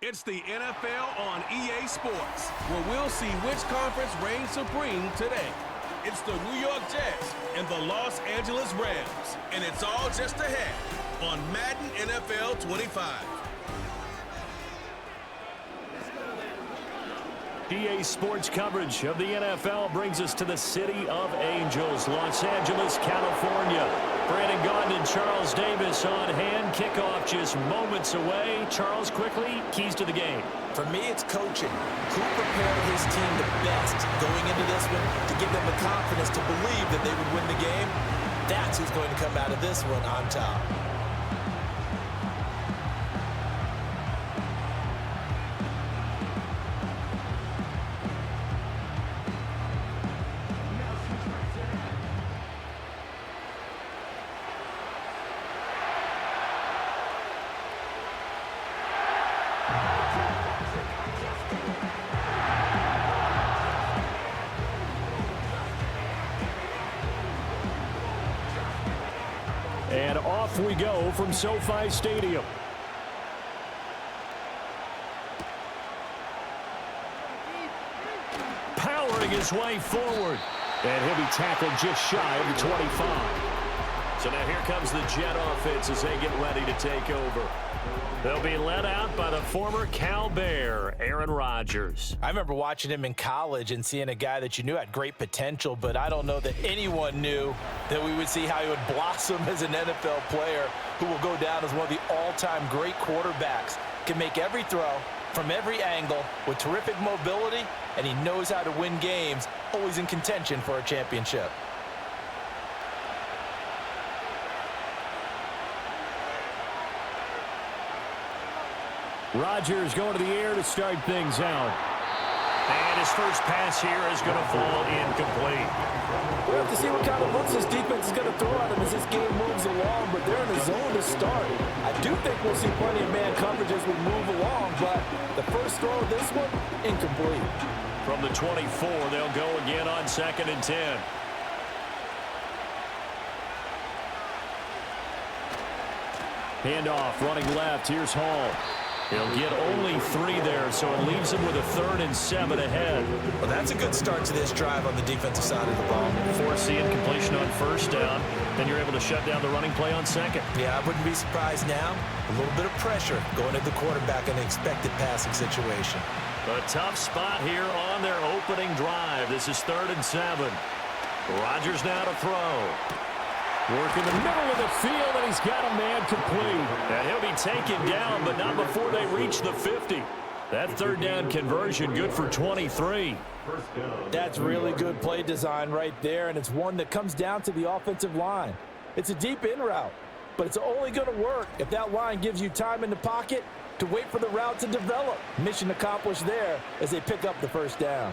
It's the NFL on EA Sports, where we'll see which conference reigns supreme today. It's the New York Jets and the Los Angeles Rams, and it's all just ahead on Madden NFL 25. EA Sports coverage of the NFL brings us to the City of Angels, Los Angeles, California. Brandon Gaudin and Charles Davis on hand. Kickoff just moments away. Charles, quickly, keys to the game. For me, it's coaching. Who prepared his team the best going into this one to give them the confidence to believe that they would win the game? That's who's going to come out of this one on top. And off we go from SoFi Stadium. Powering his way forward. And he'll be tackled just shy of the 25. So now here comes the Jet offense as they get ready to take over. They'll be led out by the former Cal Bear, Aaron Rodgers. I remember watching him in college and seeing a guy that you knew had great potential, but I don't know that anyone knew that we would see how he would blossom as an NFL player who will go down as one of the all-time great quarterbacks. Can make every throw from every angle with terrific mobility, and he knows how to win games, always in contention for a championship. Rodgers going to the air to start things out. And his first pass here is going to fall incomplete. We'll have to see what kind of looks this defense is going to throw at him as this game moves along, but they're in the zone to start. I do think we'll see plenty of man coverage as we move along, but the first throw of this one, incomplete. From the 24, they'll go again on 2nd and 10. Handoff, running left. Here's Hall. He'll get only 3 there, so it leaves him with a 3rd and 7 ahead. Well, that's a good start to this drive on the defensive side of the ball. Force the incompletion on 1st down. Then you're able to shut down the running play on 2nd. Yeah, I wouldn't be surprised now. A little bit of pressure going at the quarterback in an expected passing situation. A tough spot here on their opening drive. This is 3rd and 7. Rodgers now to throw. Work in the middle of the field, and he's got a man complete. And he'll be taken down, but not before they reach the 50. That 3rd down conversion good for 23. That's really good play design right there, and it's one that comes down to the offensive line. It's a deep in route, but it's only going to work if that line gives you time in the pocket to wait for the route to develop. Mission accomplished there as they pick up the 1st down.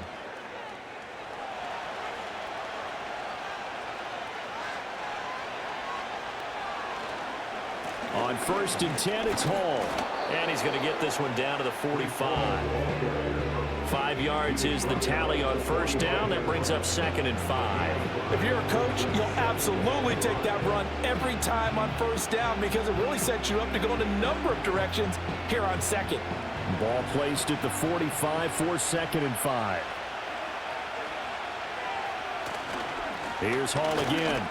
On 1st and 10, it's Hall. And he's going to get this one down to the 45. 5 yards is the tally on 1st down. That brings up 2nd and 5. If you're a coach, you'll absolutely take that run every time on 1st down because it really sets you up to go in a number of directions here on 2nd. Ball placed at the 45 for 2nd and 5. Here's Hall again.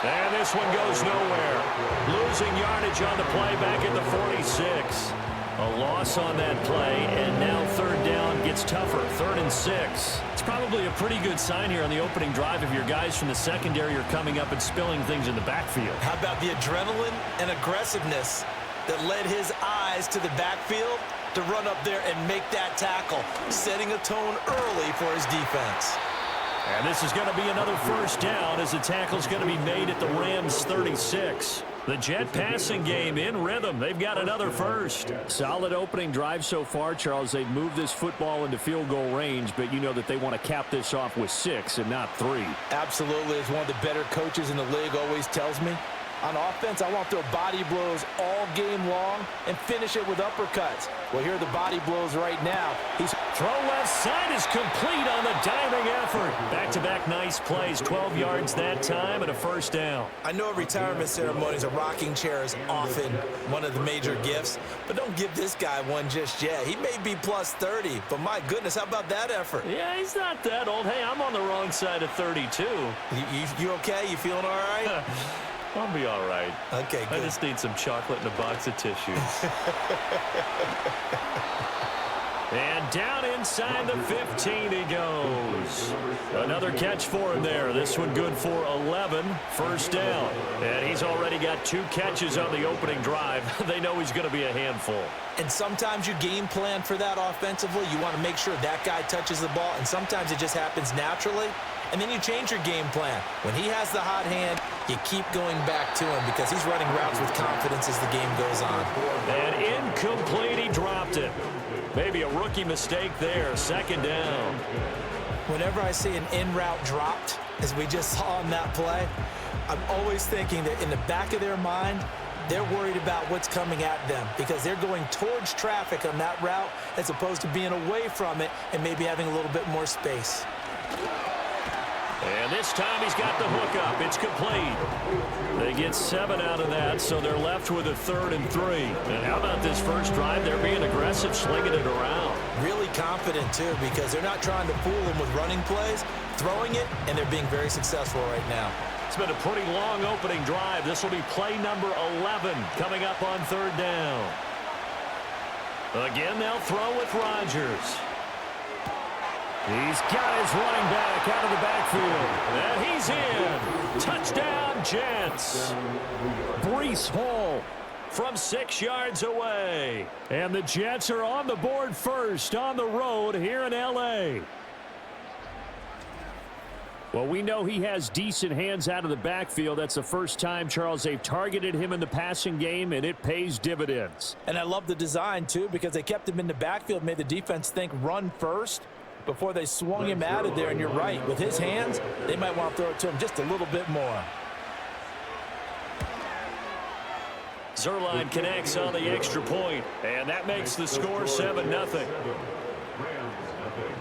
And this one goes nowhere. Losing yardage on the play back at the 46. A loss on that play, and now 3rd down gets tougher. 3rd and 6. It's probably a pretty good sign here on the opening drive if your guys from the secondary are coming up and spilling things in the backfield. How about the adrenaline and aggressiveness that led his eyes to the backfield to run up there and make that tackle, setting a tone early for his defense. And this is going to be another 1st down as the tackle's going to be made at the Rams' 36. The Jet passing game in rhythm. They've got another 1st. Solid opening drive so far, Charles. They've moved this football into field goal range, but you know that they want to cap this off with 6 and not 3. Absolutely. As one of the better coaches in the league always tells me, On offense, I want to throw body blows all game long and finish it with uppercuts. Well, here are the body blows right now. Throw left side is complete on the diving effort. Back-to-back nice plays, 12 yards that time and a first down. I know at retirement ceremonies, a rocking chair is often one of the major gifts, but don't give this guy one just yet. He may be plus 30, but my goodness, how about that effort? Yeah, he's not that old. Hey, I'm on the wrong side of 32. You okay? You feeling all right? I'll be all right. Okay, good. I just need some chocolate and a box of tissues. And down inside the 15 he goes. Another catch for him there. This one good for 11. First down. And he's already got 2 catches on the opening drive. They know he's going to be a handful. And sometimes you game plan for that offensively. You want to make sure that guy touches the ball, and sometimes it just happens naturally. And then you change your game plan. When he has the hot hand, you keep going back to him because he's running routes with confidence as the game goes on. And incomplete, he dropped it. Maybe a rookie mistake there, second down. Whenever I see an in-route dropped, as we just saw on that play, I'm always thinking that in the back of their mind, they're worried about what's coming at them because they're going towards traffic on that route as opposed to being away from it and maybe having a little bit more space. And this time he's got the hook up. It's complete. They get 7 out of that, so they're left with a 3rd and 3. And how about this first drive? They're being aggressive, slinging it around. Really confident, too, because they're not trying to fool them with running plays, throwing it, and they're being very successful right now. It's been a pretty long opening drive. This will be play number 11 coming up on 3rd down. Again, they'll throw with Rodgers. He's got his running back out of the backfield. And he's in. Touchdown, Jets. Breece Hall from 6 yards away. And the Jets are on the board first on the road here in L.A. Well, we know he has decent hands out of the backfield. That's the first time, Charles, they've targeted him in the passing game, and it pays dividends. And I love the design, too, because they kept him in the backfield, made the defense think run first before they swung him out of there. And you're right, with his hands, they might want to throw it to him just a little bit more. Zuerlein connects on the extra point, and that makes the score 7-0.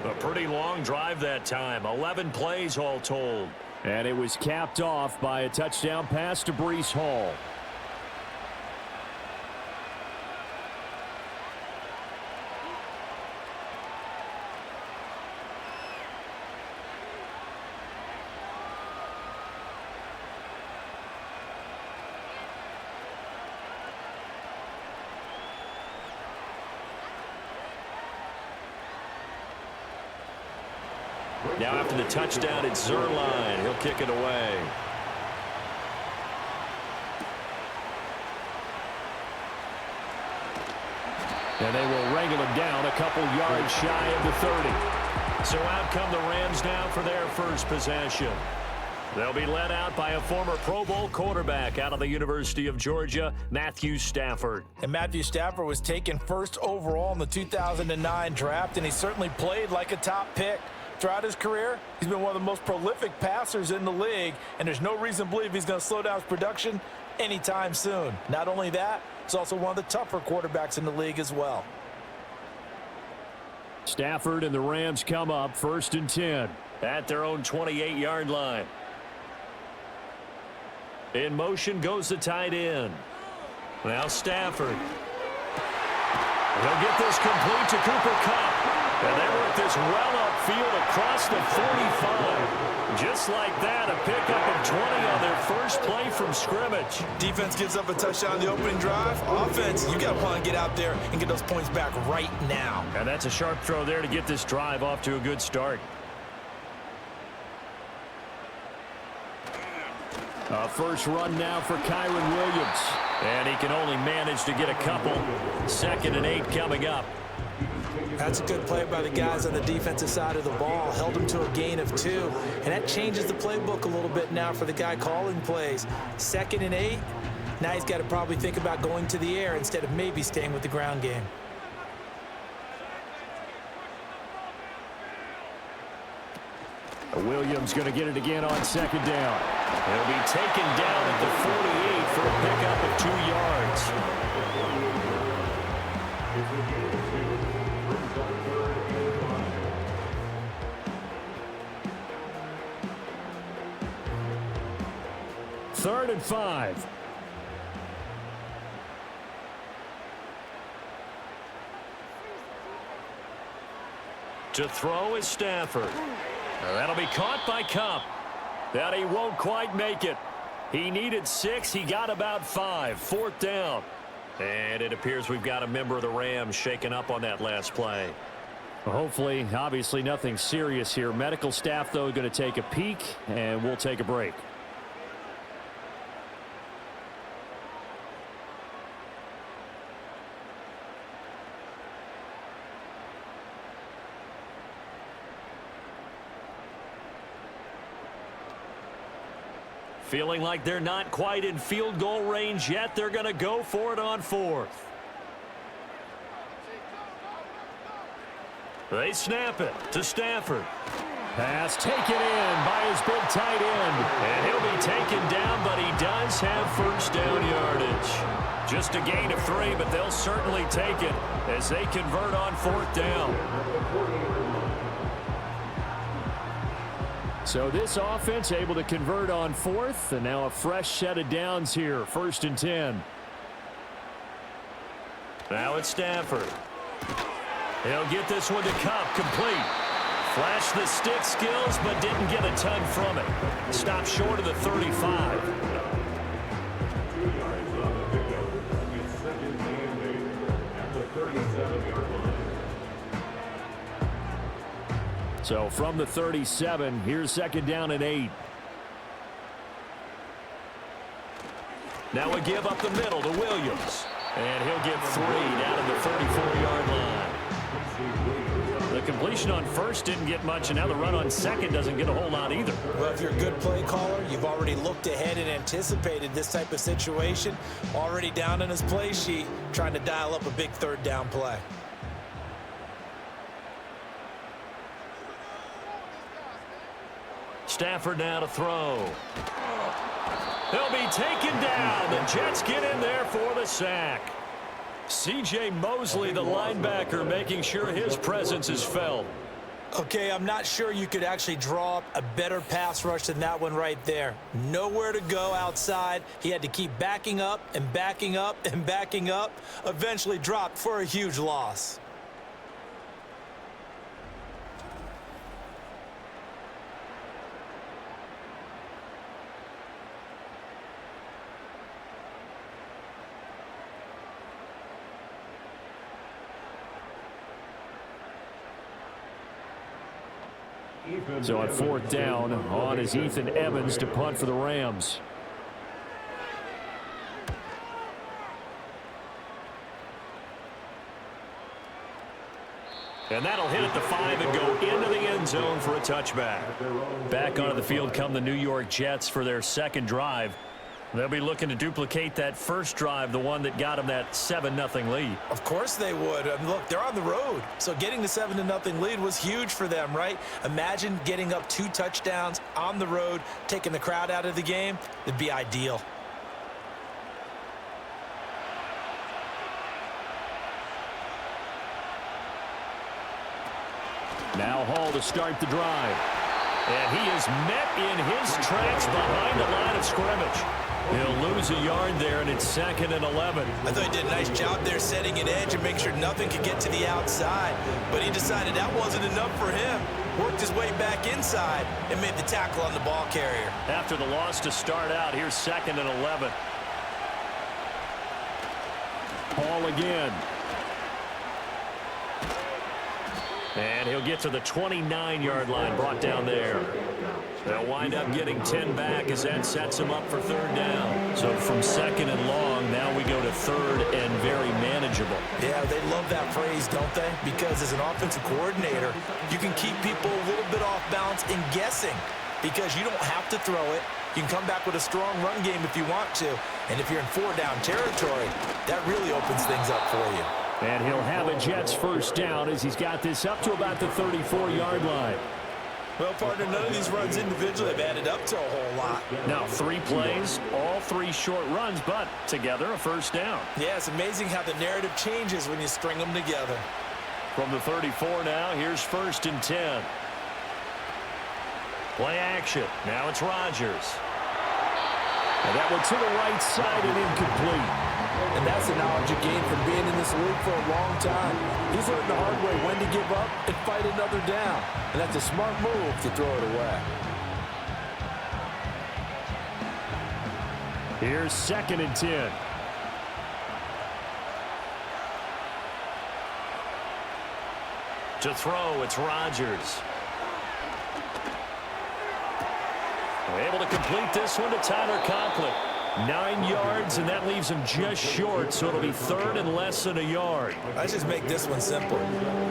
A pretty long drive that time, 11 plays all told. And it was capped off by a touchdown pass to Breece Hall. Now after the touchdown, it's Zuerlein. He'll kick it away. And they will wrangle him down a couple yards shy of the 30. So out come the Rams now for their first possession. They'll be led out by a former Pro Bowl quarterback out of the University of Georgia, Matthew Stafford. And Matthew Stafford was taken first overall in the 2009 draft, and he certainly played like a top pick. Throughout his career, he's been one of the most prolific passers in the league, and there's no reason to believe he's going to slow down his production anytime soon. Not only that, he's also one of the tougher quarterbacks in the league as well. Stafford and the Rams come up 1st and 10 at their own 28-yard line. In motion goes the tight end. Now Stafford. They'll get this complete to Cooper Kupp. And they work this well upfield across the 45. Just like that, a pickup of 20 on their first play from scrimmage. Defense gives up a touchdown on the opening drive. Offense, you got to want to get out there and get those points back right now. And that's a sharp throw there to get this drive off to a good start. A first run now for Kyren Williams. And he can only manage to get a couple. 2nd and 8 coming up. That's a good play by the guys on the defensive side of the ball. Held him to a gain of 2. And that changes the playbook a little bit now for the guy calling plays. 2nd and 8. Now he's got to probably think about going to the air instead of maybe staying with the ground game. Williams going to get it again on second down. He'll be taken down at the 48 for a pickup of 2 yards. Third and 5. To throw is Stafford. That'll be caught by Cup. That he won't quite make it. He needed 6. He got about 5. Fourth down. And it appears we've got a member of the Rams shaken up on that last play. Well, hopefully, obviously nothing serious here. Medical staff, though, going to take a peek, and we'll take a break. Feeling like they're not quite in field goal range yet. They're going to go for it on 4th. They snap it to Stafford. Pass taken in by his big tight end. And he'll be taken down, but he does have first down yardage. Just a gain of 3, but they'll certainly take it as they convert on 4th down. So this offense able to convert on 4th, and now a fresh set of downs here. 1st and 10. Now it's Stafford. He'll get this one to Cup, complete. Flashed the stick skills, but didn't get a ton from it. Stopped short of the 35. So from the 37, here's second down and 8. Now a give up the middle to Williams. And he'll get 3 down at the 34-yard line. The completion on 1st didn't get much, and now the run on 2nd doesn't get a whole lot either. Well, if you're a good play caller, you've already looked ahead and anticipated this type of situation. Already down in his play sheet, trying to dial up a big 3rd down play. Stafford now to throw. He'll be taken down. The Jets get in there for the sack. C.J. Mosley, the linebacker, making sure his presence is felt. Okay, I'm not sure you could actually draw up a better pass rush than that one right there. Nowhere to go outside. He had to keep backing up and backing up and backing up. Eventually dropped for a huge loss. So on 4th down, on is Ethan Evans to punt for the Rams. And that'll hit at the 5 and go into the end zone for a touchback. Back onto the field come the New York Jets for their 2nd drive. They'll be looking to duplicate that first drive, the one that got them that 7-0 lead. Of course they would. Look, they're on the road. So getting the 7-0 lead was huge for them, right? Imagine getting up 2 touchdowns on the road, taking the crowd out of the game. It'd be ideal. Now Hall to start the drive. And he is met in his tracks behind the line of scrimmage. He'll lose a yard there, and it's 2nd and 11. I thought he did a nice job there setting an edge and make sure nothing could get to the outside. But he decided that wasn't enough for him. Worked his way back inside and made the tackle on the ball carrier. After the loss to start out, here's 2nd and 11. Hall again. And he'll get to the 29-yard line, brought down there. They'll wind up getting 10 back as that sets them up for 3rd down. So from 2nd and long, now we go to 3rd and very manageable. Yeah, they love that phrase, don't they? Because as an offensive coordinator, you can keep people a little bit off balance and guessing because you don't have to throw it. You can come back with a strong run game if you want to. And if you're in 4-down territory, that really opens things up for you. And he'll have a Jets 1st down as he's got this up to about the 34-yard line. Well, partner, none of these runs individually have added up to a whole lot. Now 3 plays, all 3 short runs, but together a first down. Yeah, it's amazing how the narrative changes when you string them together. From the 34 now, here's 1st and 10. Play action. Now it's Rodgers. And that one to the right side and incomplete. And that's the knowledge you gain from being in this league for a long time. He's learned the hard way when to give up and fight another down. And that's a smart move to throw it away. Here's 2nd and 10. To throw, it's Rodgers. Able to complete this one to Tyler Conklin. 9 yards, and that leaves him just short, so it'll be 3rd and less than a yard. Let's just make this one simple.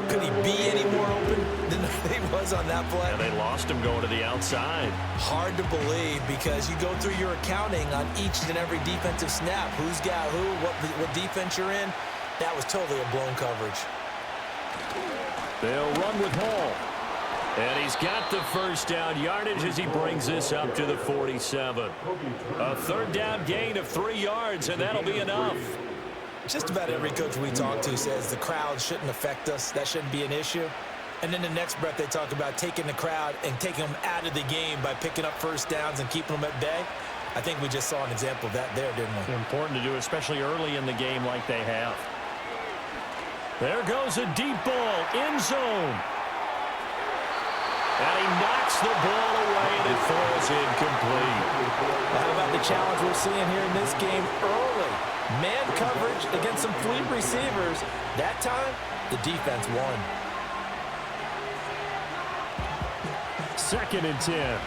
Could he be any more open than he was on that play? And they lost him going to the outside. Hard to believe because you go through your accounting on each and every defensive snap. Who's got who, what defense you're in. That was totally a blown coverage. They'll run with Hall. And he's got the first down yardage as he brings this up to the 47. A 3rd down gain of 3 yards, and that'll be enough. Just about every coach we talk to says the crowd shouldn't affect us. That shouldn't be an issue. And then the next breath they talk about taking the crowd and taking them out of the game by picking up first downs and keeping them at bay. I think we just saw an example of that there, didn't we? Important to do, especially early in the game like they have. There goes a deep ball, end zone. And he knocks the ball away, and it falls incomplete. How about the challenge we're seeing here in this game early? Man coverage against some fleet receivers. That time, the defense won. 2nd and 10.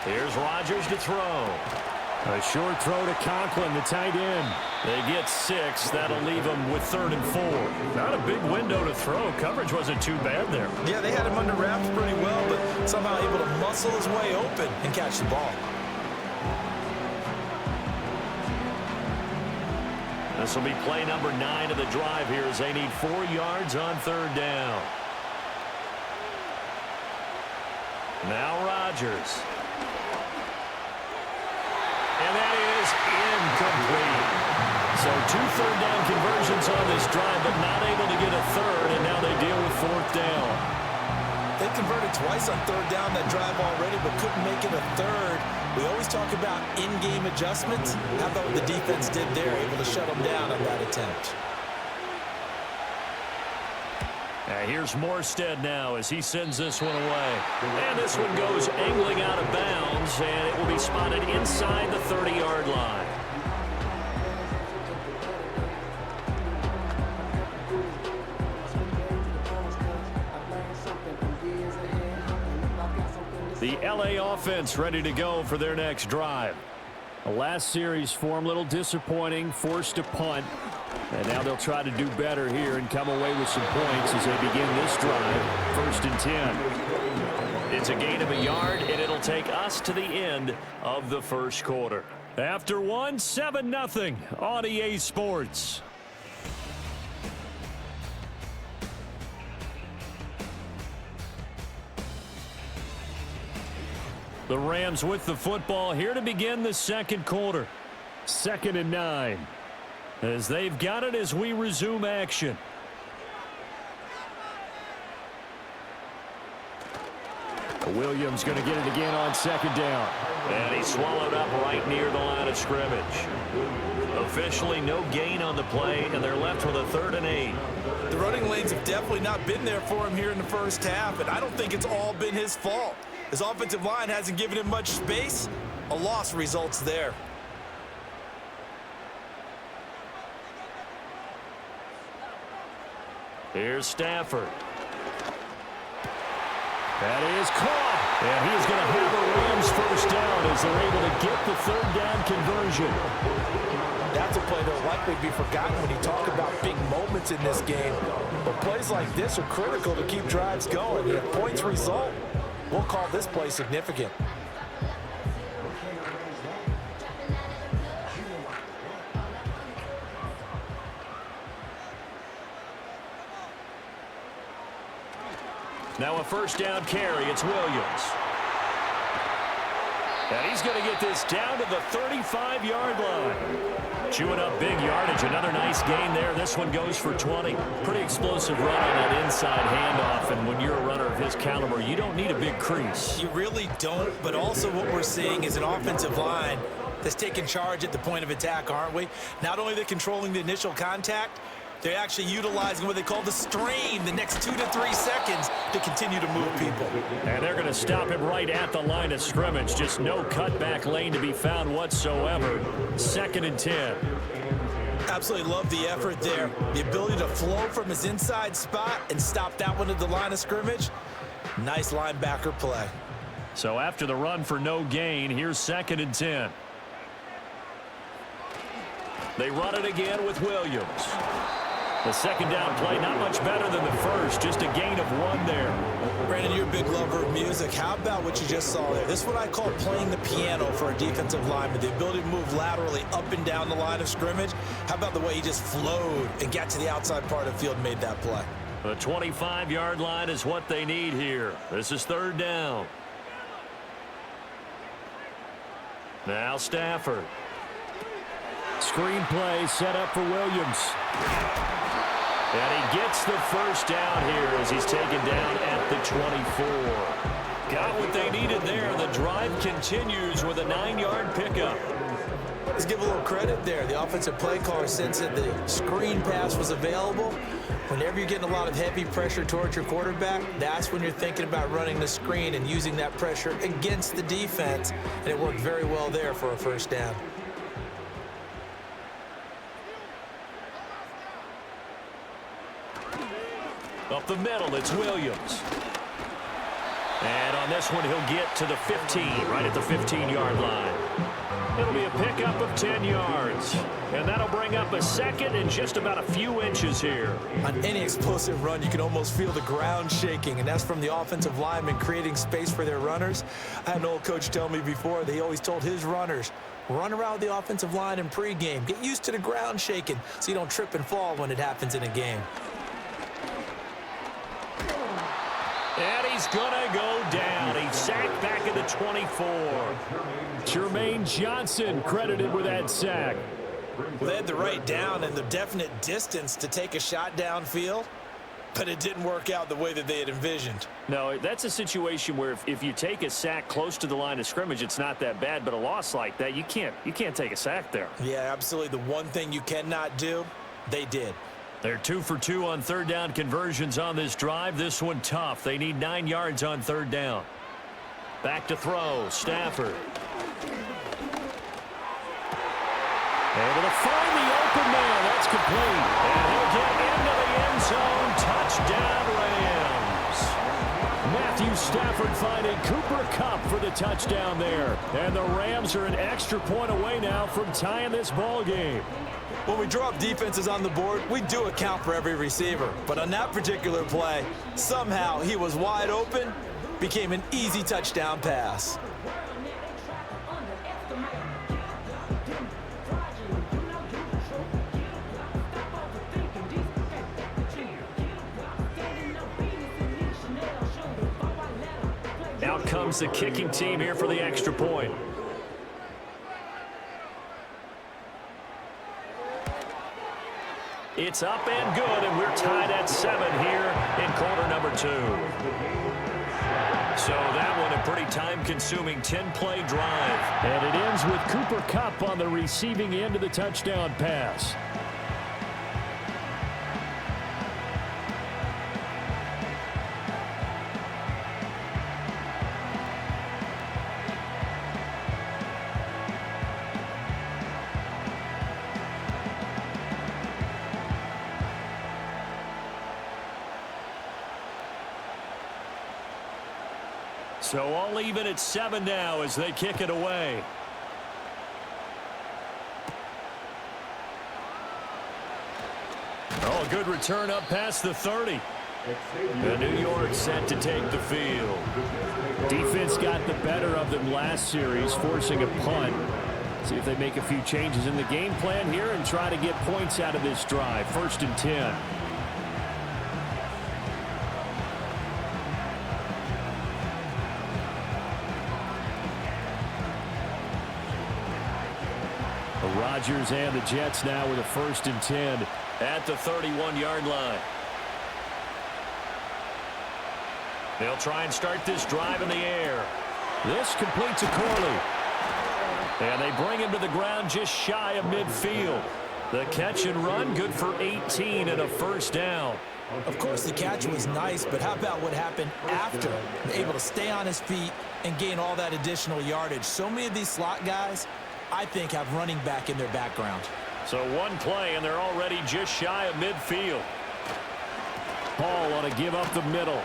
Here's Rodgers to throw. A short throw to Conklin, the tight end. They get 6. That'll leave them with 3rd and 4. Not a big window to throw. Coverage wasn't too bad there. Yeah, they had him under wraps pretty well, but somehow able to muscle his way open and catch the ball. This will be play number 9 of the drive here as they need 4 yards on 3rd down. Now Rodgers. And that is incomplete. So 2 third down conversions on this drive, but not able to get a 3rd, and now they deal with 4th down. They converted twice on 3rd down that drive already, but couldn't make it a 3rd. We always talk about in-game adjustments. How about what the defense did there, able to shut them down on that attempt? Here's Morstead now as he sends this one away. And this one goes angling out of bounds, and it will be spotted inside the 30-yard line. The LA offense ready to go for their next drive. The last series for them, a little disappointing, forced a punt. And now they'll try to do better here and come away with some points as they begin this drive. 1st and 10. It's a gain of a yard, and it'll take us to the end of the first quarter. After one, 7-0 on EA Sports. The Rams with the football here to begin the second quarter. 2nd and 9. As they've got it as we resume action. Williams going to get it again on 2nd down. And he's swallowed up right near the line of scrimmage. Officially no gain on the play, and they're left with a 3rd and 8. The running lanes have definitely not been there for him here in the first half, and I don't think it's all been his fault. His offensive line hasn't given him much space. A loss results there. Here's Stafford. That is caught. And he's going to have the Rams first down as they're able to get the 3rd down conversion. That's a play that'll likely be forgotten when you talk about big moments in this game. But plays like this are critical to keep drives going. If points result, we'll call this play significant. Now a first down carry. It's Williams. And he's going to get this down to the 35-yard line. Chewing up big yardage. Another nice gain there. This one goes for 20. Pretty explosive run on that inside handoff. And when you're a runner of his caliber, you don't need a big crease. You really don't. But also what we're seeing is an offensive line that's taking charge at the point of attack, aren't we? Not only they're controlling the initial contact, they're actually utilizing what they call the strain, the next 2 to 3 seconds, to continue to move people. And they're going to stop him right at the line of scrimmage. Just no cutback lane to be found whatsoever. 2nd and 10. Absolutely love the effort there. The ability to flow from his inside spot and stop that one at the line of scrimmage. Nice linebacker play. So after the run for no gain, here's 2nd and 10. They run it again with Williams. The second down play, not much better than the first, just a gain of 1 there. Brandon, you're a big lover of music. How about what you just saw there? This is what I call playing the piano for a defensive lineman, the ability to move laterally up and down the line of scrimmage. How about the way he just flowed and got to the outside part of the field and made that play? The 25-yard line is what they need here. This is 3rd down. Now Stafford. Screen play set up for Williams. And he gets the first down here as he's taken down at the 24. Got what they needed there. The drive continues with a 9-yard pickup. Let's give a little credit there. The offensive play caller sensed that the screen pass was available. Whenever you're getting a lot of heavy pressure towards your quarterback, that's when you're thinking about running the screen and using that pressure against the defense. And it worked very well there for a first down. Up the middle, it's Williams. And on this one, he'll get to the 15, right at the 15-yard line. It'll be a pickup of 10 yards. And that'll bring up a 2nd and just about a few inches here. On any explosive run, you can almost feel the ground shaking, and that's from the offensive linemen creating space for their runners. I had an old coach tell me before that he always told his runners, run around the offensive line in pregame. Get used to the ground shaking so you don't trip and fall when it happens in a game. And he's going to go down. He's sacked back at the 24. Jermaine Johnson credited with that sack. Well, they had the right down and the definite distance to take a shot downfield, but it didn't work out the way that they had envisioned. No, that's a situation where if you take a sack close to the line of scrimmage, it's not that bad, but a loss like that, you can't take a sack there. Yeah, absolutely. The one thing you cannot do, they did. They're 2 for 2 on 3rd down conversions on this drive. This one tough. They need 9 yards on 3rd down. Back to throw. Stafford. Able to find the open man. That's complete. And he'll get into the end zone. Touchdown, Rams. Matthew Stafford finding Cooper Kupp for the touchdown there. And the Rams are an extra point away now from tying this ball game. When we drop defenses on the board, we do account for every receiver. But on that particular play, somehow he was wide open, became an easy touchdown pass. Out comes the kicking team here for the extra point. It's up and good, and we're tied at 7 here in quarter number 2. So that one a pretty time-consuming 10-play drive. And it ends with Cooper Kupp on the receiving end of the touchdown pass. So all even at 7 now as they kick it away. Oh, a good return up past the 30. And New York set to take the field. Defense got the better of them last series, forcing a punt. See if they make a few changes in the game plan here and try to get points out of this drive. 1st and 10. Rodgers and the Jets now with a 1st and 10 at the 31-yard line. They'll try and start this drive in the air. This completes a Corley. And they bring him to the ground just shy of midfield. The catch and run, good for 18 and a 1st down. Of course, the catch was nice, but how about what happened after? Able to stay on his feet and gain all that additional yardage. So many of these slot guys, I think, have running back in their background. So one play, and they're already just shy of midfield. Hall on a give up the middle.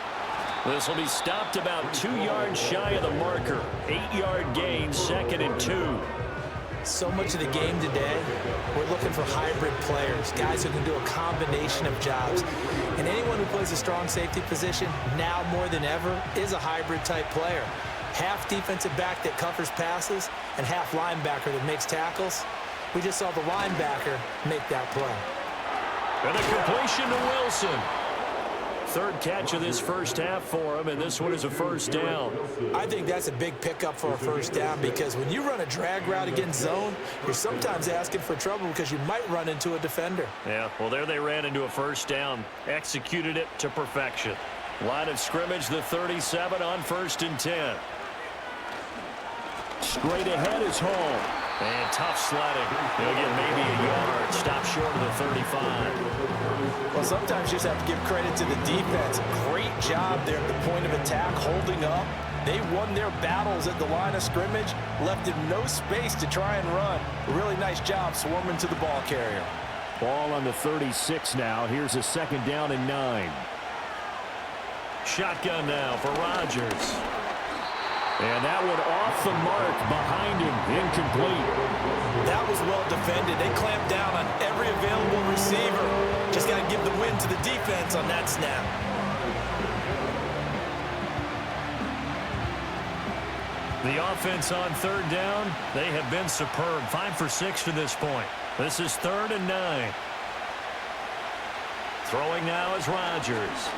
This will be stopped about 2 yards shy of the marker. 8-yard gain, 2nd and 2. So much of the game today, we're looking for hybrid players, guys who can do a combination of jobs. And anyone who plays a strong safety position, now more than ever, is a hybrid type player. Half defensive back that covers passes and half linebacker that makes tackles. We just saw the linebacker make that play. And a completion to Wilson. 3rd catch of this 1st half for him, and this one is a 1st down. I think that's a big pickup for a 1st down, because when you run a drag route against zone, you're sometimes asking for trouble because you might run into a defender. Yeah, well, there they ran into a 1st down. Executed it to perfection. Line of scrimmage, the 37 on 1st and 10. Straight ahead is Hall. And tough sledding. He'll get maybe a yard. Stop short of the 35. Well, sometimes you just have to give credit to the defense. Great job there at the point of attack, holding up. They won their battles at the line of scrimmage, left him no space to try and run. A really nice job swarming to the ball carrier. Ball on the 36 now. Here's a 2nd down and 9. Shotgun now for Rodgers. And that one off the mark behind him, incomplete. That was well defended. They clamped down on every available receiver. Just got to give the win to the defense on that snap. The offense on 3rd down, they have been superb. 5 for 6 to this point. This is 3rd and 9. Throwing now is Rodgers.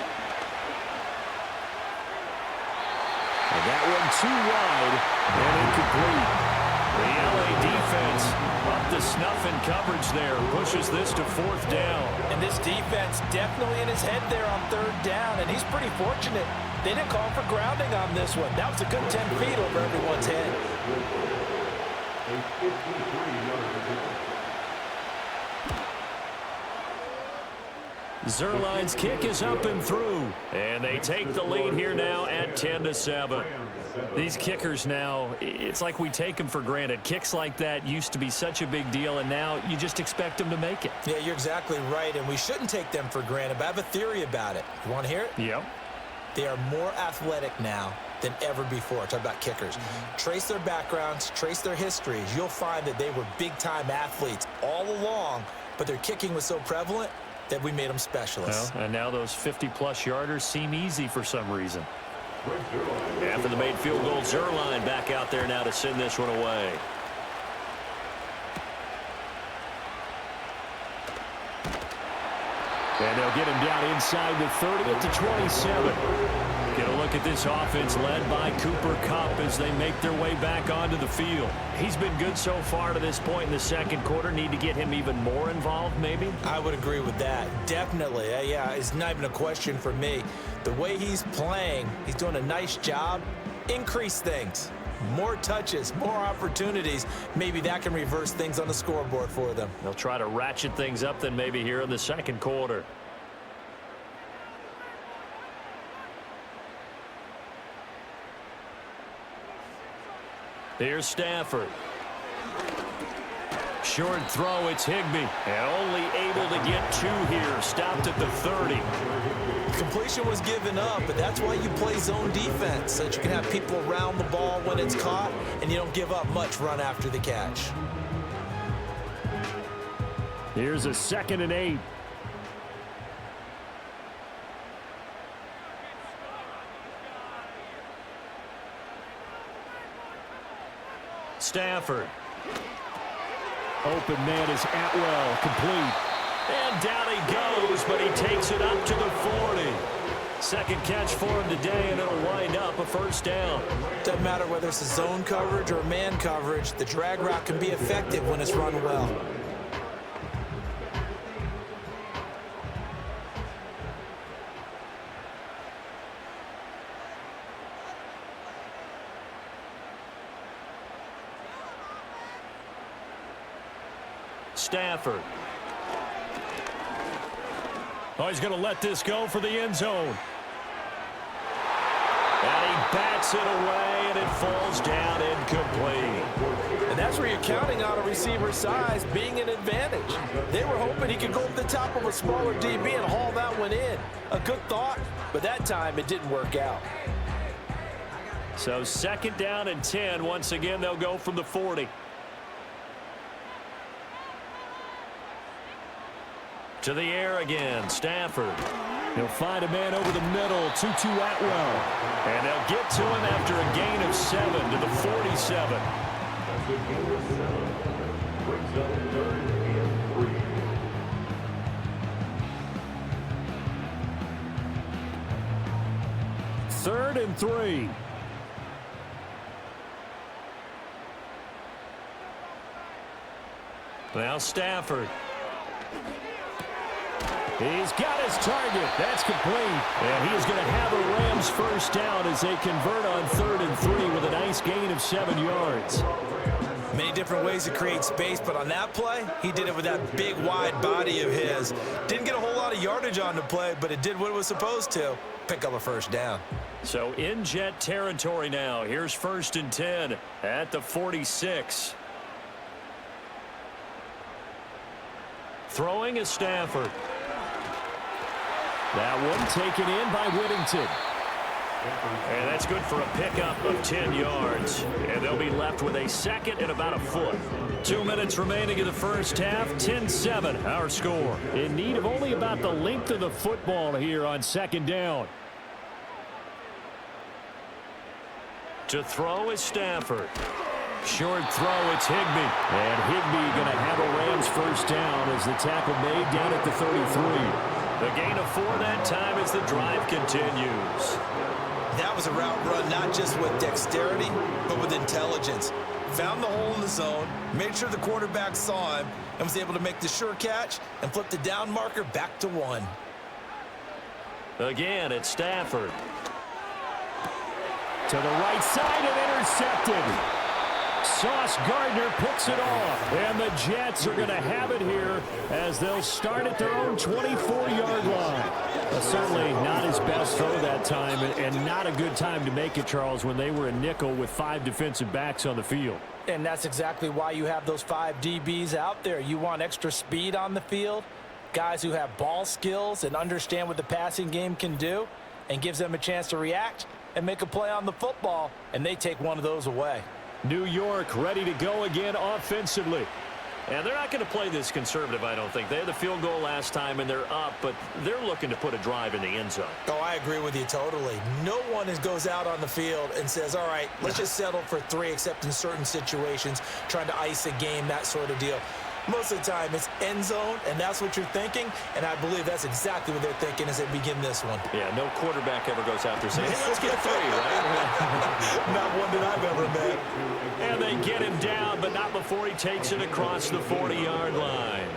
And that one too wide and incomplete. The LA defense up to snuff in coverage there. Pushes this to 4th down. And this defense definitely in his head there on 3rd down, and he's pretty fortunate. They didn't call for grounding on this one. That was a good 10 feet over everyone's head. Zerline's kick is up and through. And they take the lead here now at 10-7. These kickers now, it's like we take them for granted. Kicks like that used to be such a big deal, and now you just expect them to make it. Yeah, you're exactly right, and we shouldn't take them for granted, but I have a theory about it. You want to hear it? Yep. They are more athletic now than ever before. Talk about kickers. Trace their backgrounds, trace their histories. You'll find that they were big-time athletes all along, but their kicking was so prevalent that we made them specialists. Well, and now those 50-plus yarders seem easy for some reason. After the made field goal, Zerline back out there now to send this one away. And they'll get him down inside the 30 at the 27. Get a look at this offense led by Cooper Kupp as they make their way back onto the field. He's been good so far to this point in the 2nd quarter. Need to get him even more involved, maybe? I would agree with that. Definitely. Yeah, it's not even a question for me. The way he's playing, he's doing a nice job. Increase things. More touches, more opportunities. Maybe that can reverse things on the scoreboard for them. They'll try to ratchet things up then maybe here in the 2nd quarter. Here's Stafford. Short throw, it's Higbee. And only able to get 2 here. Stopped at the 30. Completion was given up, but that's why you play zone defense, so that you can have people around the ball when it's caught, and you don't give up much run after the catch. Here's a 2nd and 8. Stafford. Open man is Atwell, complete. And down he goes, but he takes it up to the 40. Second catch for him today, and it'll wind up a first down. Doesn't matter whether it's a zone coverage or man coverage, the drag route can be effective when it's run well. Stafford. Oh, he's going to let this go for the end zone. And he bats it away, and it falls down incomplete. And that's where you're counting on a receiver's size being an advantage. They were hoping he could go over the top of a smaller DB and haul that one in. A good thought, but that time it didn't work out. So second down and 10. Once again, they'll go from the 40. To the air again, Stafford. He'll find a man over the middle, 2-2 Atwell. And they'll get to him after a gain of 7 to the 47. Third and 3. Now Stafford. He's got his target. That's complete. And he is going to have a Rams first down as they convert on 3rd and 3 with a nice gain of 7 yards. Many different ways to create space, but on that play, he did it with that big, wide body of his. Didn't get a whole lot of yardage on the play, but it did what it was supposed to. Pick up a first down. So in Jet territory now. Here's 1st and 10 at the 46. Throwing is Stafford. That one taken in by Whittington. And that's good for a pickup of 10 yards. And they'll be left with a second and about a foot. 2 minutes remaining in the first half. 10-7 our score. In need of only about the length of the football here on second down. To throw is Stafford. Short throw, it's Higbee. And Higbee going to have a Rams first down as the tackle made down at the 33. The gain of 4 that time as the drive continues. That was a route run not just with dexterity, but with intelligence. Found the hole in the zone, made sure the quarterback saw him, and was able to make the sure catch and flip the down marker back to 1. Again, it's Stafford. To the right side and intercepted. Sauce Gardner picks it off, and the Jets are going to have it here as they'll start at their own 24-yard line. Certainly not his best throw that time, and not a good time to make it, Charles, when they were a nickel with 5 defensive backs on the field. And that's exactly why you have those 5 DBs out there. You want extra speed on the field, guys who have ball skills and understand what the passing game can do, and gives them a chance to react and make a play on the football, and they take one of those away. New York ready to go again offensively. And they're not going to play this conservative, I don't think. They had the field goal last time, and they're up, but they're looking to put a drive in the end zone. Oh, I agree with you totally. No one goes out on the field and says, all right, let's just settle for 3, except in certain situations, trying to ice a game, that sort of deal. Most of the time, it's end zone, and that's what you're thinking, and I believe that's exactly what they're thinking as they begin this one. Yeah, no quarterback ever goes out there saying, hey, let's get 3, right? Not one that I've ever met. And they get him down, but not before he takes it across the 40-yard line.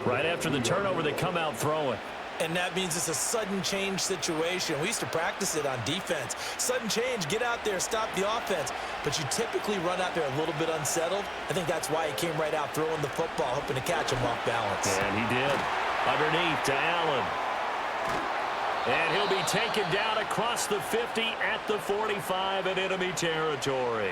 Right after the turnover, they come out throwing. And that means it's a sudden change situation. We used to practice it on defense. Sudden change, get out there, stop the offense. But you typically run out there a little bit unsettled. I think that's why he came right out throwing the football, hoping to catch him off balance. And he did. Underneath to Allen. And he'll be taken down across the 50 at the 45 in enemy territory.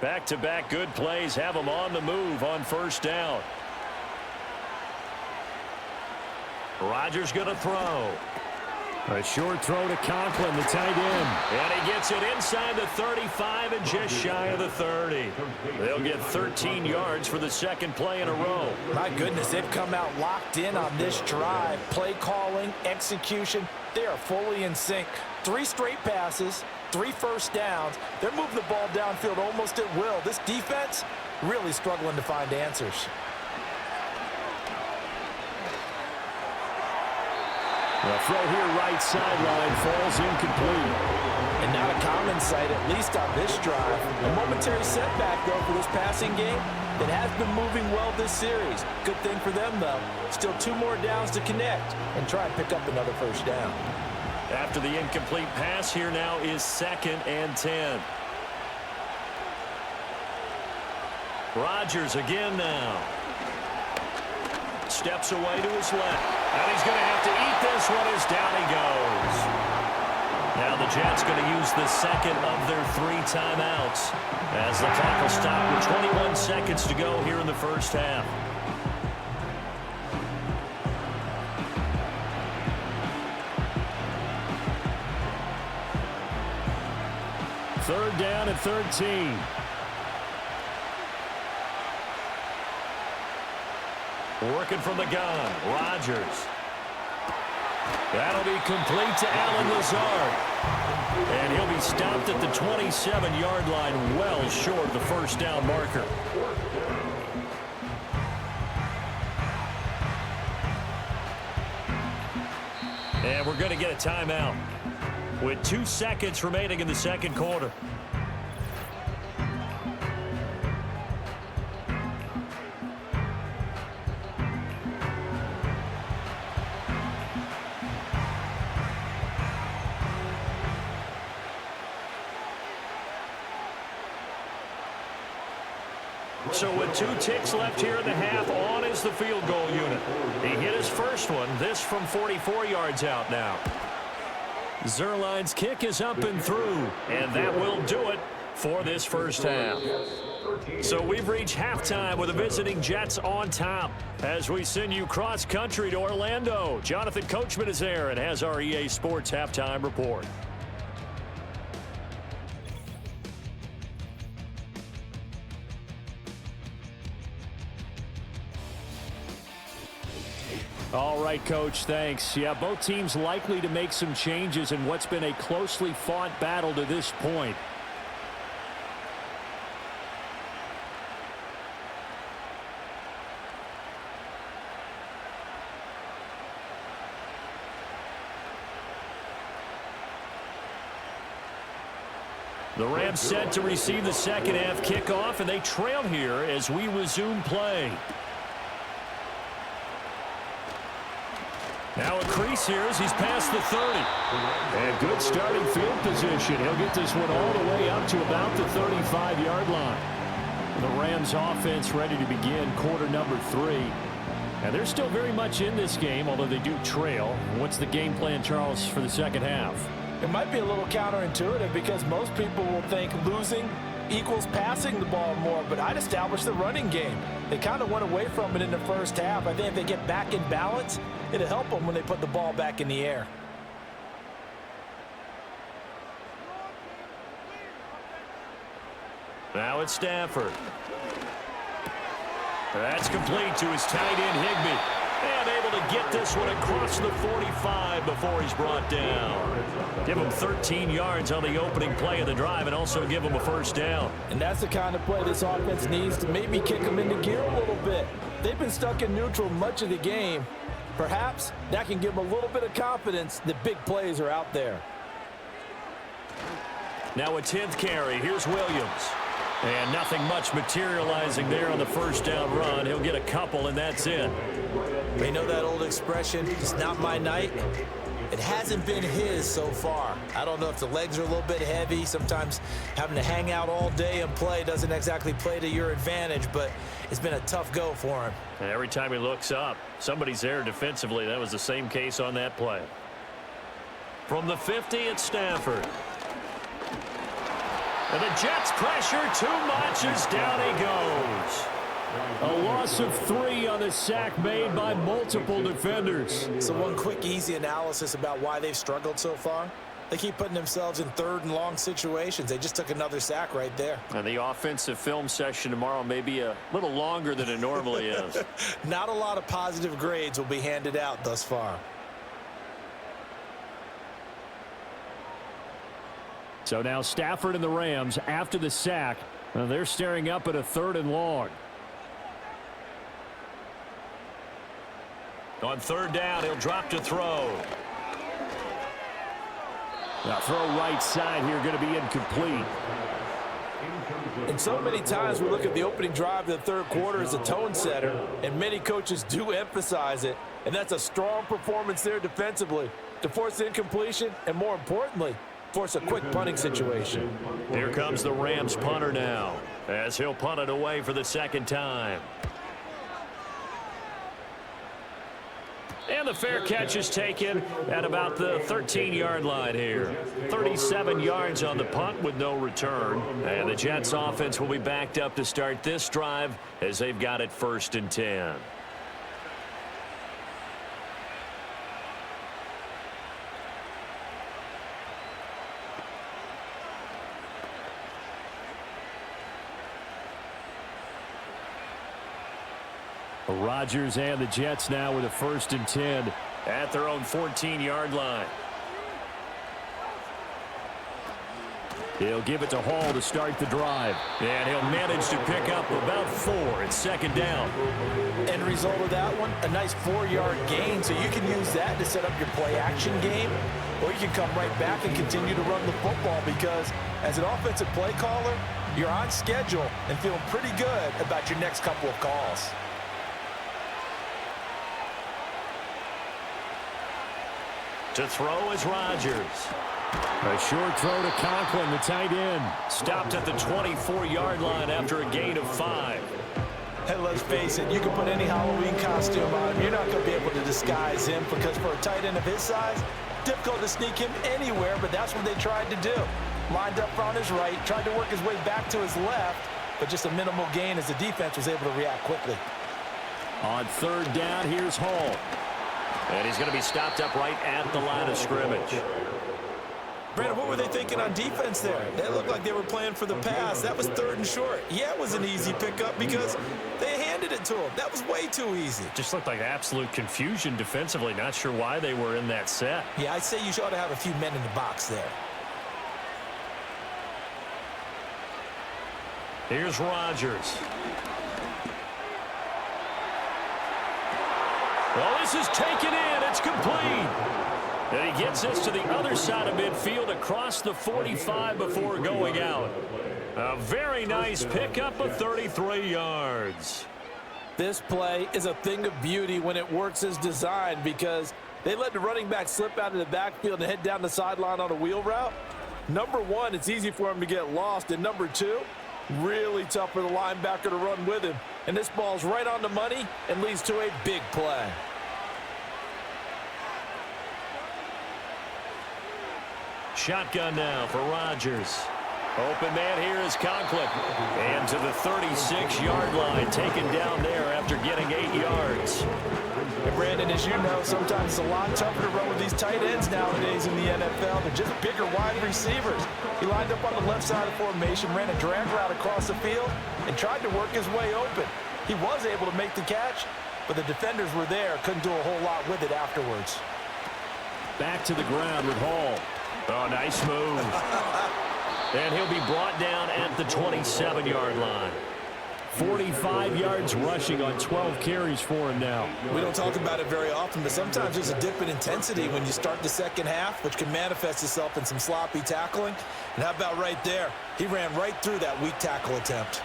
Back-to-back good plays have them on the move on first down. Rodgers going to throw. A short throw to Conklin, the tight end. And he gets it inside the 35 and just shy of the 30. They'll get 13 yards for the second play in a row. My goodness, they've come out locked in on this drive. Play calling, execution, they are fully in sync. 3 straight passes, 3 first downs. They're moving the ball downfield almost at will. This defense really struggling to find answers. The throw here right sideline falls incomplete. And not a common sight, at least on this drive. A momentary setback, though, for this passing game that has been moving well this series. Good thing for them, though. Still 2 more downs to connect and try and pick up another first down. After the incomplete pass, here now is 2nd and 10. Rodgers again now. Steps away to his left. And he's going to have to eat this one as down he goes. Now the Jets going to use the second of their 3 timeouts as the clock will stop with 21 seconds to go here in the first half. Third down at 13. Working from the gun, Rodgers. That'll be complete to Allen Lazard. And he'll be stopped at the 27-yard line, well short of the first down marker. And we're going to get a timeout with 2 seconds remaining in the second quarter. So with 2 ticks left here in the half, on is the field goal unit. He hit his first one, this from 44 yards out now. Zerline's kick is up and through, and that will do it for this first half. So we've reached halftime with the visiting Jets on top as we send you cross-country to Orlando. Jonathan Coachman is there and has our EA Sports halftime report. All right, Coach, thanks. Yeah, both teams likely to make some changes in what's been a closely fought battle to this point. The Rams set to receive the second half kickoff, and they trail here as we resume play. Now a crease here as he's past the 30. And good starting field position. He'll get this one all the way up to about the 35-yard line. The Rams offense ready to begin quarter number 3. And they're still very much in this game, although they do trail. What's the game plan, Charles, for the second half? It might be a little counterintuitive because most people will think losing equals passing the ball more, but I'd establish the running game. They kind of went away from it in the first half. I think if they get back in balance, it'll help them when they put the ball back in the air. Now it's Stafford. That's complete to his tight end, Higbee. And able to get this one across the 45 before he's brought down. Give him 13 yards on the opening play of the drive and also give him a first down. And that's the kind of play this offense needs to maybe kick them into gear a little bit. They've been stuck in neutral much of the game. Perhaps that can give them a little bit of confidence that big plays are out there. Now a 10th carry. Here's Williams. And nothing much materializing there on the first down run. He'll get a couple, and that's it. They know that old expression, it's not my night. It hasn't been his so far. I don't know if the legs are a little bit heavy. Sometimes having to hang out all day and play doesn't exactly play to your advantage, but it's been a tough go for him. And every time he looks up, somebody's there defensively. That was the same case on that play. From the 50, it's Stafford. And the Jets pressure too much as down he goes. A loss of 3 on the sack made by multiple defenders. So one quick, easy analysis about why they've struggled so far. They keep putting themselves in third and long situations. They just took another sack right there. And the offensive film session tomorrow may be a little longer than it normally is. Not a lot of positive grades will be handed out thus far. So now Stafford and the Rams, after the sack, they're staring up at a 3rd and long. On 3rd down, he'll drop to throw. Now throw right side here, going to be incomplete. And so many times we look at the opening drive of the 3rd quarter as a tone setter, and many coaches do emphasize it, and that's a strong performance there defensively to force the incompletion and, more importantly, force a quick punting situation. Here comes the Rams punter now, as he'll punt it away for the 2nd time. And the fair catch is taken at about the 13-yard line here. 37 yards on the punt with no return. And the Jets offense will be backed up to start this drive as they've got it 1st and 10. Rodgers and the Jets now with a 1st and 10 at their own 14-yard line. He'll give it to Hall to start the drive. And he'll manage to pick up about 4 at 2nd down. End result of that one, a nice 4-yard gain, so you can use that to set up your play-action game, or you can come right back and continue to run the football because as an offensive play caller, you're on schedule and feeling pretty good about your next couple of calls. To throw is Rodgers. A short throw to Conklin, the tight end. Stopped at the 24-yard line after a gain of 5. Hey, let's face it, you can put any Halloween costume on him. You're not going to be able to disguise him because for a tight end of his size, difficult to sneak him anywhere, but that's what they tried to do. Lined up on his right, tried to work his way back to his left, but just a minimal gain as the defense was able to react quickly. On 3rd down, here's Hall. And he's going to be stopped up right at the line of scrimmage. Brandon, what were they thinking on defense there? They looked like they were playing for the pass. That was 3rd and short. Yeah, it was an easy pickup because they handed it to him. That was way too easy. Just looked like absolute confusion defensively. Not sure why they were in that set. Yeah, I'd say you ought to have a few men in the box there. Here's Rodgers. Well, this is taken in. It's complete. And he gets this to the other side of midfield across the 45 before going out. A very nice pickup of 33 yards. This play is a thing of beauty when it works as designed because they let the running back slip out of the backfield and head down the sideline on a wheel route. Number one, it's easy for him to get lost. And number two, really tough for the linebacker to run with him. And this ball's right on the money and leads to a big play. Shotgun now for Rodgers. Open man here is Conklin. And to the 36-yard line, taken down there after getting 8 yards. And Brandon, as you know, sometimes it's a lot tougher to run with these tight ends nowadays in the NFL. They're just bigger wide receivers. He lined up on the left side of the formation, ran a drag route across the field, and tried to work his way open. He was able to make the catch, but the defenders were there, couldn't do a whole lot with it afterwards. Back to the ground with Hall. Oh, nice move. And he'll be brought down at the 27-yard line. 45 yards rushing on 12 carries for him now. We don't talk about it very often, but sometimes there's a dip in intensity when you start the second half, which can manifest itself in some sloppy tackling. And how about right there? He ran right through that weak tackle attempt.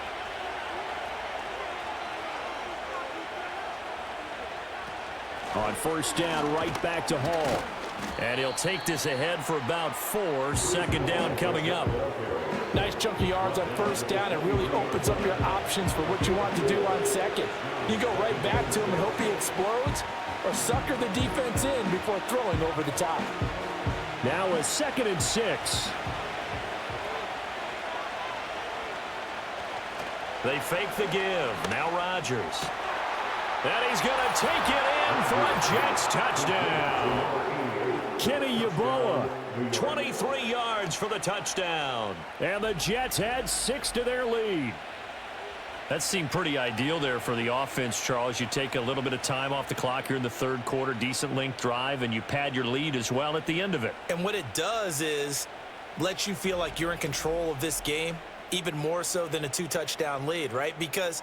On 1st down, right back to Hall. And he'll take this ahead for about 4. 2nd down coming up. Nice chunk of yards on 1st down. It really opens up your options for what you want to do on 2nd. You go right back to him and hope he explodes, or sucker the defense in before throwing over the top. Now a 2nd and 6. They fake the give. Now Rodgers. And he's going to take it in for a Jets touchdown. Kenny Yeboah, 23 yards for the touchdown. And the Jets add 6 to their lead. That seemed pretty ideal there for the offense, Charles. You take a little bit of time off the clock here in the third quarter, decent length drive, and you pad your lead as well at the end of it. And what it does is let you feel like you're in control of this game, even more so than a 2-touchdown lead, right? Because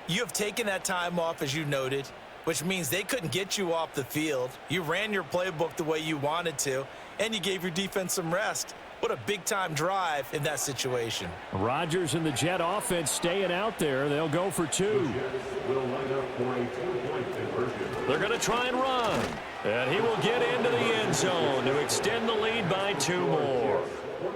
you have taken that time off, as you noted, which means they couldn't get you off the field. You ran your playbook the way you wanted to, and you gave your defense some rest. What a big-time drive in that situation. Rodgers and the Jet offense staying out there. They'll go for 2. They're going to try and run. And he will get into the end zone to extend the lead by 2 more.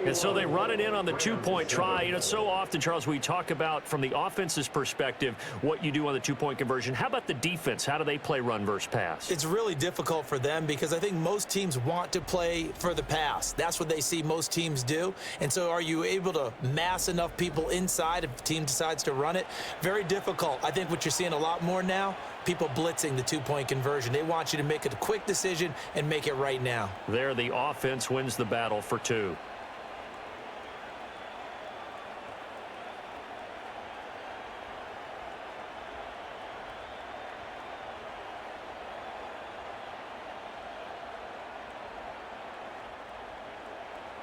And so they run it in on the 2-point try. You know, so often, Charles, we talk about from the offense's perspective what you do on the 2-point conversion. How about the defense? How do they play run versus pass? It's really difficult for them because I think most teams want to play for the pass. That's what they see most teams do. And so are you able to mass enough people inside if the team decides to run it? Very difficult. I think what you're seeing a lot more now, people blitzing the 2-point conversion. They want you to make a quick decision and make it right now. There, the offense wins the battle for 2.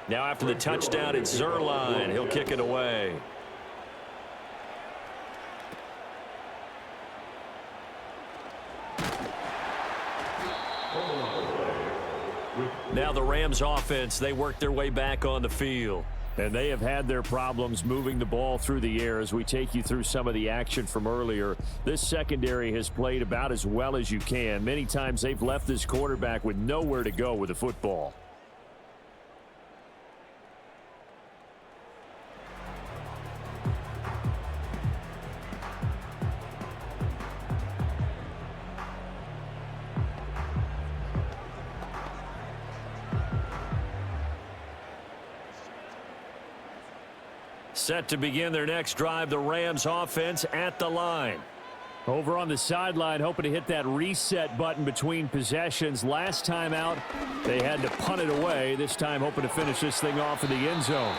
Now after the touchdown, it's Zuerlein. He'll kick it away. Now the Rams offense, they work their way back on the field. And they have had their problems moving the ball through the air as we take you through some of the action from earlier. This secondary has played about as well as you can. Many times they've left this quarterback with nowhere to go with the football. Set to begin their next drive, the Rams offense at the line. Over on the sideline, hoping to hit that reset button between possessions. Last time out, they had to punt it away. This time, hoping to finish this thing off in the end zone.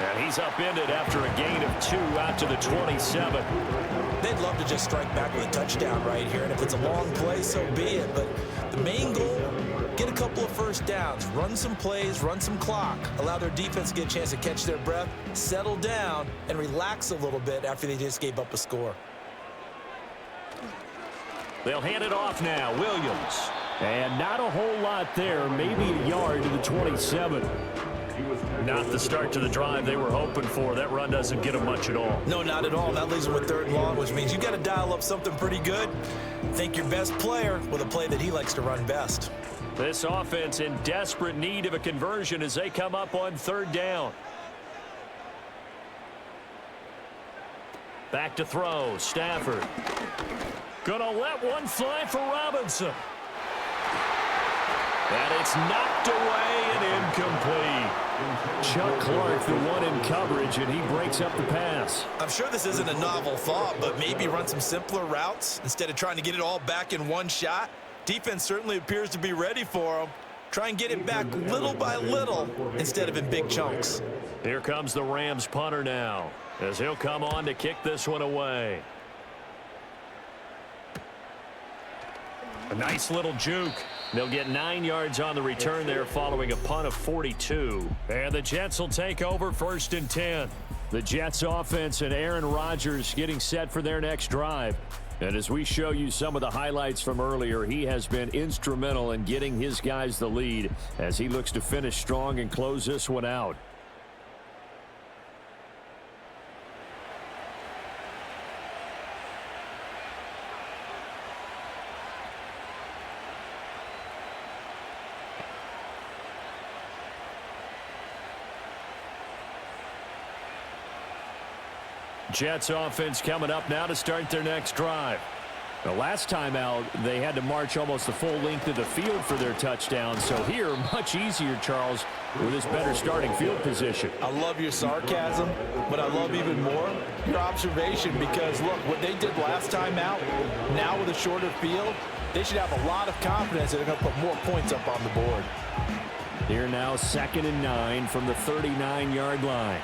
And he's upended after a gain of 2 out to the 27. They'd love to just strike back with a touchdown right here, and if it's a long play, so be it. But the main goal, get a couple of first downs, run some plays, run some clock, allow their defense to get a chance to catch their breath, settle down, and relax a little bit after they just gave up a score. They'll hand it off now. Williams. And not a whole lot there, maybe a yard to the 27. Not the start to the drive they were hoping for. That run doesn't get them much at all. No, not at all. That leaves them with 3rd and long, which means you've got to dial up something pretty good. Think your best player with a play that he likes to run best. This offense in desperate need of a conversion as they come up on 3rd down. Back to throw. Stafford. Gonna let one fly for Robinson. And it's knocked away and incomplete. Chuck Clark, the one in coverage, and he breaks up the pass. I'm sure this isn't a novel thought, but maybe run some simpler routes instead of trying to get it all back in one shot. Defense certainly appears to be ready for him. Try and get it back little by little instead of in big chunks. Here comes the Rams punter now as he'll come on to kick this one away. A nice little juke. They'll get 9 yards on the return there following a punt of 42. And the Jets will take over 1st and 10. The Jets offense and Aaron Rodgers getting set for their next drive. And as we show you some of the highlights from earlier, he has been instrumental in getting his guys the lead as he looks to finish strong and close this one out. Jets offense coming up now to start their next drive. The last time out, they had to march almost the full length of the field for their touchdown. So here, much easier, Charles, with this better starting field position. I love your sarcasm, but I love even more your observation because, look, what they did last time out, now with a shorter field, they should have a lot of confidence that they're going to put more points up on the board. Here now, 2nd and 9 from the 39-yard line.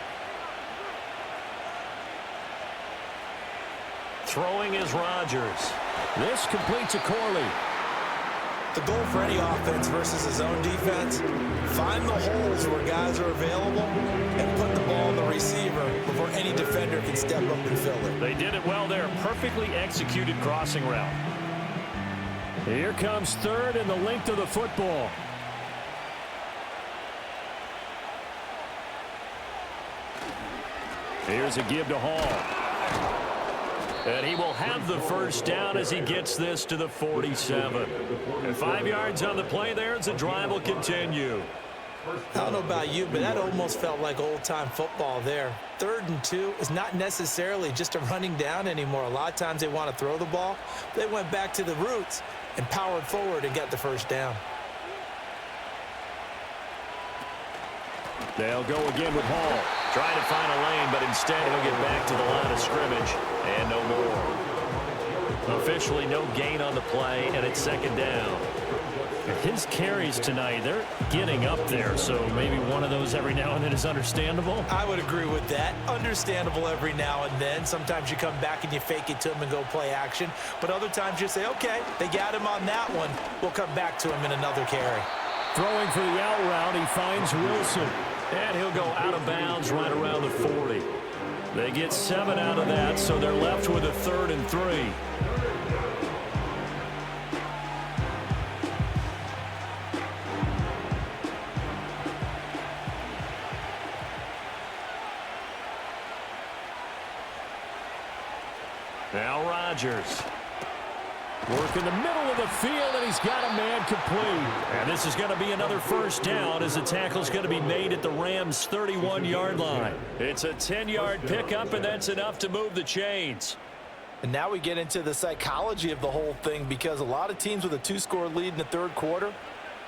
Throwing is Rodgers. This completes a Corley. The goal for any offense versus his own defense, find the holes where guys are available and put the ball in the receiver before any defender can step up and fill it. They did it well there. Perfectly executed crossing route. Here comes 3rd and the length of the football. Here's a give to Hall. And he will have the first down as he gets this to the 47. And 5 yards on the play there as the drive will continue. I don't know about you, but that almost felt like old-time football there. 3rd and 2 is not necessarily just a running down anymore. A lot of times they want to throw the ball. They went back to the roots and powered forward and got the first down. They'll go again with Hall. Trying to find a lane, but instead he'll get back to the line of scrimmage. And no more. Officially no gain on the play, and it's 2nd down. His carries tonight, they're getting up there, so maybe one of those every now and then is understandable. I would agree with that. Understandable every now and then. Sometimes you come back and you fake it to him and go play action. But other times you say, okay, they got him on that one. We'll come back to him in another carry. Throwing for the out route, he finds Wilson. And he'll go out of bounds right around the 40. They get 7 out of that, so they're left with a 3rd and 3. Now Rodgers. Work in the middle of the field, and he's got a man complete. And this is going to be another first down as the tackle's going to be made at the Rams' 31-yard line. It's a 10-yard pickup, and that's enough to move the chains. And now we get into the psychology of the whole thing because a lot of teams with a 2-score lead in the 3rd quarter,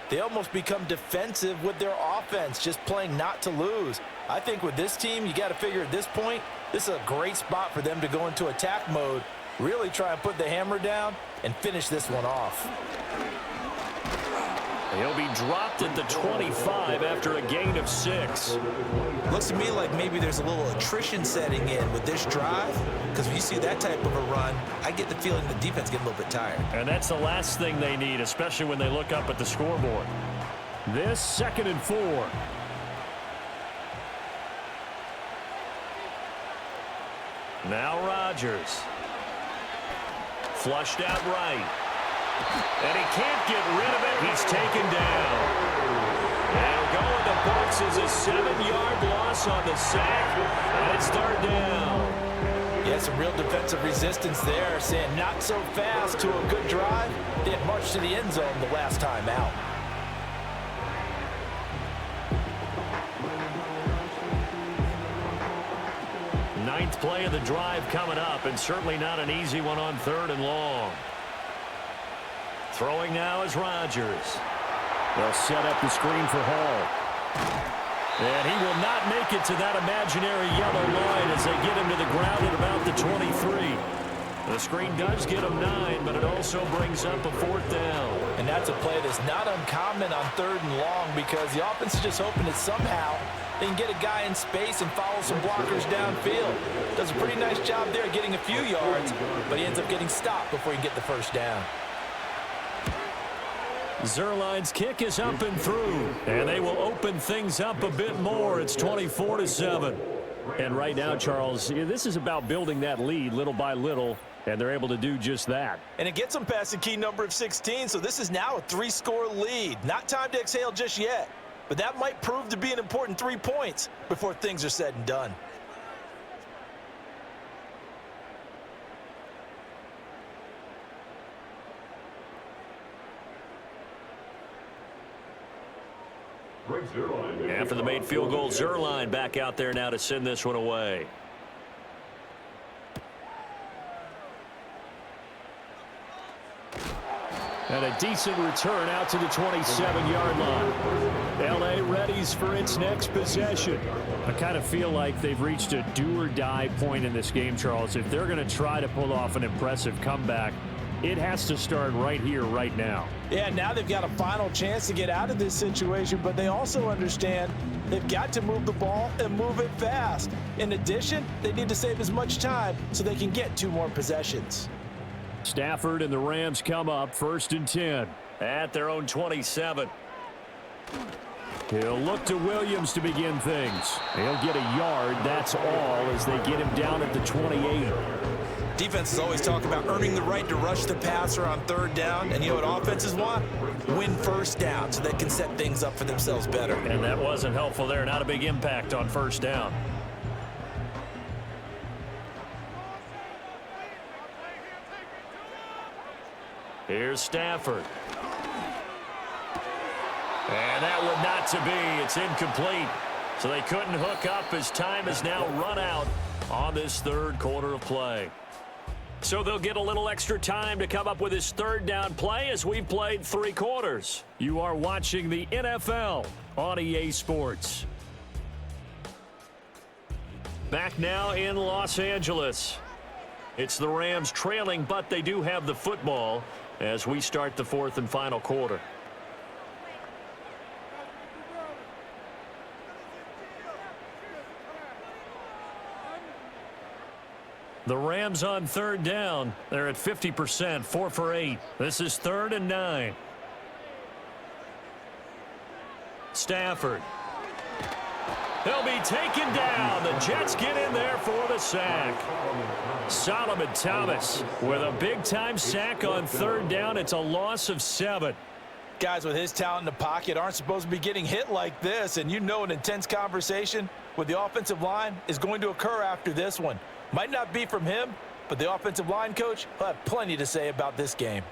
they almost become defensive with their offense, just playing not to lose. I think with this team, you got to figure at this point, this is a great spot for them to go into attack mode, really try and put the hammer down and finish this one off. He'll be dropped at the 25 after a gain of 6. Looks to me like maybe there's a little attrition setting in with this drive, because when you see that type of a run, I get the feeling the defense getting a little bit tired. And that's the last thing they need, especially when they look up at the scoreboard. This 2nd and 4. Now Rodgers. Flushed out right. And he can't get rid of it. He's taken down. And he'll go in the box as a 7-yard loss on the sack. And it's 3rd down. Yeah, some real defensive resistance there, saying not so fast to a good drive. They had marched to the end zone the last time out. Ninth play of the drive coming up, and certainly not an easy one on 3rd and long. Throwing now is Rodgers. They'll set up the screen for Hall. And he will not make it to that imaginary yellow line as they get him to the ground at about the 23. The screen does get him 9, but it also brings up a 4th down. And that's a play that's not uncommon on 3rd and long because the offense is just hoping that somehow they can get a guy in space and follow some blockers downfield. Does a pretty nice job there getting a few yards, but he ends up getting stopped before he can get the first down. Zuerlein's kick is up and through, and they will open things up a bit more. It's 24-7. And right now, Charles, this is about building that lead little by little, and they're able to do just that. And it gets them past the key number of 16, so this is now a 3-score lead. Not time to exhale just yet, but that might prove to be an important 3 points before things are said and done. After the made field goal, Zuerlein back out there now to send this one away. And a decent return out to the 27-yard line. L.A. readies for its next possession. I kind of feel like they've reached a do-or-die point in this game, Charles. If they're going to try to pull off an impressive comeback, it has to start right here, right now. Yeah, now they've got a final chance to get out of this situation, but they also understand they've got to move the ball and move it fast. In addition, they need to save as much time so they can get 2 more possessions. Stafford and the Rams come up 1st and 10 at their own 27. He'll look to Williams to begin things. He'll get a yard, that's all, as they get him down at the 28. Defenses always talk about earning the right to rush the passer on 3rd down, and you know what offenses want? Win 1st down so they can set things up for themselves better. And that wasn't helpful there. Not a big impact on 1st down. Here's Stafford. And that one not to be. It's incomplete. So they couldn't hook up as time has now run out on this 3rd quarter of play. So they'll get a little extra time to come up with his 3rd down play as we've played 3 quarters. You are watching the NFL on EA Sports. Back now in Los Angeles. It's the Rams trailing, but they do have the football as we start the 4th and final quarter. The Rams on 3rd down. They're at 50%, 4 for 8. This is 3rd and 9. Stafford. He'll be taken down. The Jets get in there for the sack. Solomon Thomas with a big-time sack on 3rd down. It's a loss of 7. Guys with his talent in the pocket aren't supposed to be getting hit like this, and you know an intense conversation with the offensive line is going to occur after this one. Might not be from him, but the offensive line coach will have plenty to say about this game.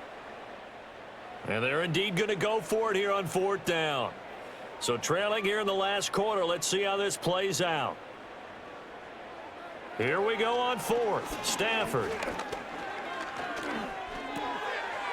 And they're indeed going to go for it here on 4th down. So trailing here in the last quarter, let's see how this plays out. Here we go on 4th. Stafford.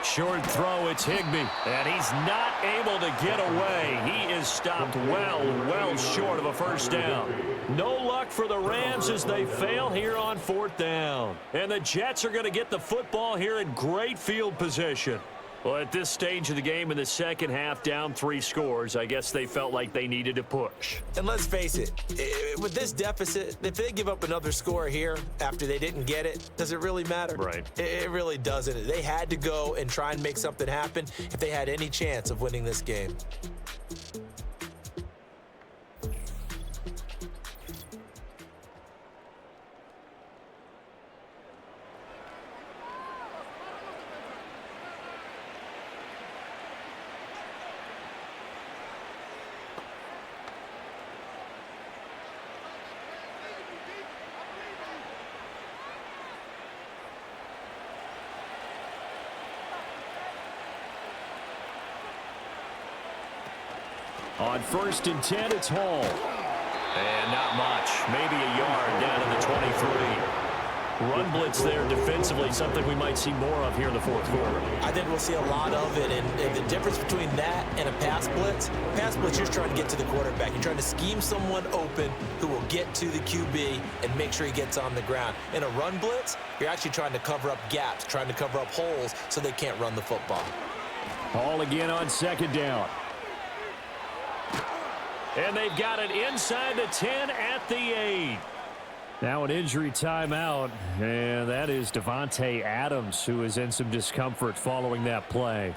Short throw, it's Higbee. And he's not able to get away. He is stopped well short of a 1st down. No luck for the Rams as they fail here on 4th down. And the Jets are going to get the football here in great field position. Well, at this stage of the game in the 2nd half, down 3 scores, I guess they felt like they needed to push. And let's face it, with this deficit, if they give up another score here after they didn't get it, does it really matter? Right. It really doesn't. They had to go and try and make something happen if they had any chance of winning this game. On 1st and 10, it's Hall. And not much. Maybe a yard down to the 23. Run blitz there defensively, something we might see more of here in the 4th quarter. I think we'll see a lot of it, and the difference between that and a pass blitz, you're trying to get to the quarterback. You're trying to scheme someone open who will get to the QB and make sure he gets on the ground. In a run blitz, you're actually trying to cover up gaps, trying to cover up holes so they can't run the football. Hall again on 2nd down. And they've got it inside the 10 at the 8. Now an injury timeout, and that is Devontae Adams, who is in some discomfort following that play.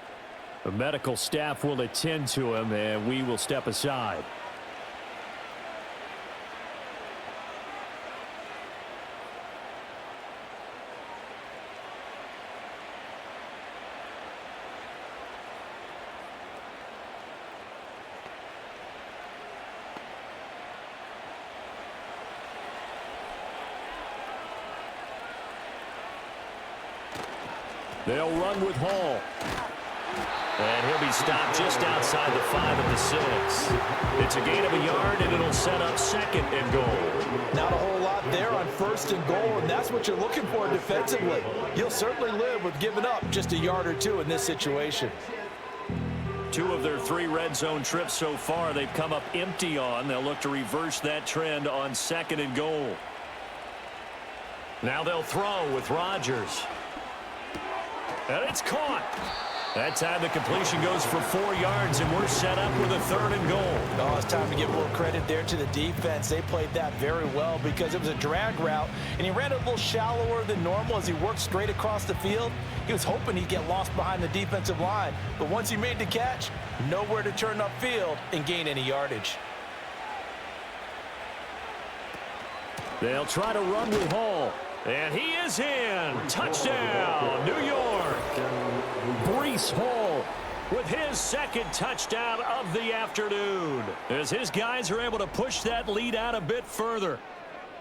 The medical staff will attend to him, and we will step aside. They'll run with Hall. And he'll be stopped just outside the 5 of the 6. It's a gain of a yard, and it'll set up 2nd and goal. Not a whole lot there on 1st and goal, and that's what you're looking for defensively. You'll certainly live with giving up just a yard or 2 in this situation. 2 of their 3 red zone trips so far they've come up empty on. They'll look to reverse that trend on 2nd and goal. Now they'll throw with Rodgers. And it's caught. That time the completion goes for 4 yards, and we're set up with a 3rd and goal. Oh, it's time to give a little credit there to the defense. They played that very well because it was a drag route, and he ran it a little shallower than normal as he worked straight across the field. He was hoping he'd get lost behind the defensive line, but once he made the catch, nowhere to turn upfield and gain any yardage. They'll try to run with Hall. And he is in. Touchdown, New York. Breece Hall with his 2nd touchdown of the afternoon, as his guys are able to push that lead out a bit further.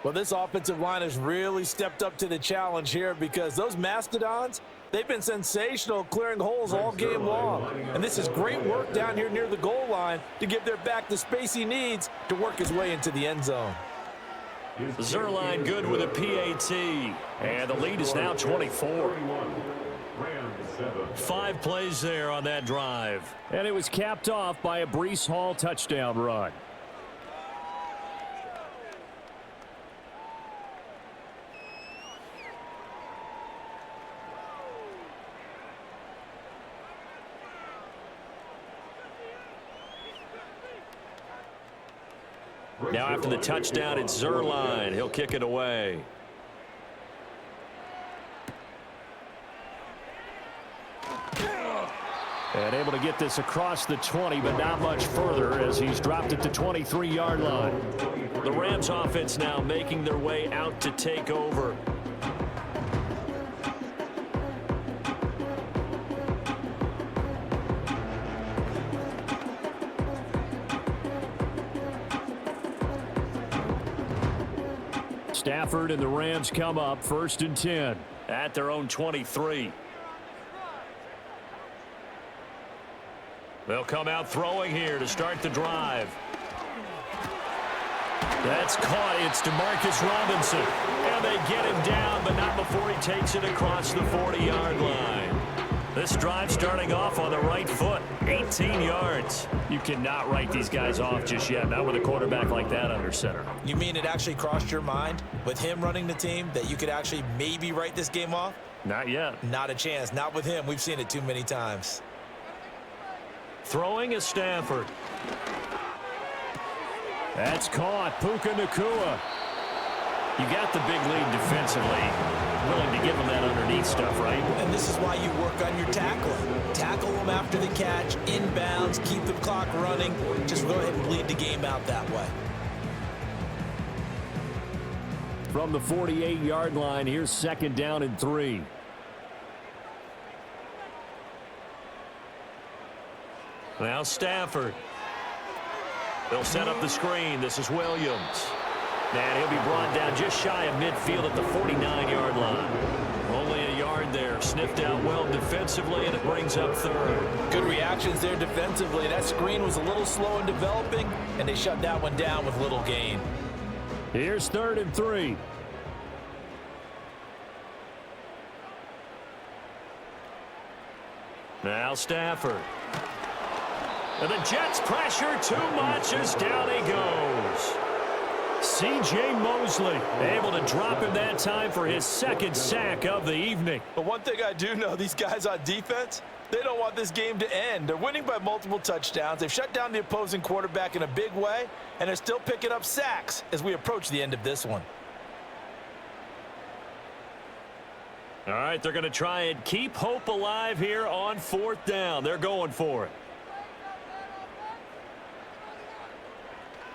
Well, this offensive line has really stepped up to the challenge here because those Mastodons, they've been sensational clearing holes all game long. And this is great work down here near the goal line to give their back the space he needs to work his way into the end zone. Zerline good with a PAT, and the lead is now 24. 5 plays there on that drive, and it was capped off by a Breece Hall touchdown run. Now after the touchdown, it's Zerline. He'll kick it away. And able to get this across the 20, but not much further as he's dropped it to 23-yard line. The Rams offense now making their way out to take over. Stafford and the Rams come up 1st and 10 at their own 23. They'll come out throwing here to start the drive. That's caught. It's DeMarcus Robinson. And they get him down, but not before he takes it across the 40-yard line. This drive starting off on the right foot. 18 yards. You cannot write these guys off just yet, not with a quarterback like that under center. You mean it actually crossed your mind with him running the team that you could actually maybe write this game off? Not yet. Not a chance. Not with him. We've seen it too many times. Throwing is Stafford. That's caught. Puka Nacua. You got the big lead defensively. Willing to give them that underneath stuff, right? And this is why you work on your tackling. Tackle them after the catch, inbounds, keep the clock running. Just go ahead and bleed the game out that way. From the 48-yard line, here's 2nd down and 3. Now Stafford. They'll set up the screen. This is Williams. And he'll be brought down just shy of midfield at the 49-yard line. Only a yard there. Sniffed out well defensively, and it brings up 3rd. Good reactions there defensively. That screen was a little slow in developing, and they shut that one down with little gain. Here's 3rd and 3. Now Stafford. And the Jets pressure too much as down he goes. C.J. Mosley able to drop him that time for his 2nd sack of the evening. But one thing I do know, these guys on defense, they don't want this game to end. They're winning by multiple touchdowns. They've shut down the opposing quarterback in a big way, and they're still picking up sacks as we approach the end of this one. All right, they're going to try and keep hope alive here on 4th down. They're going for it.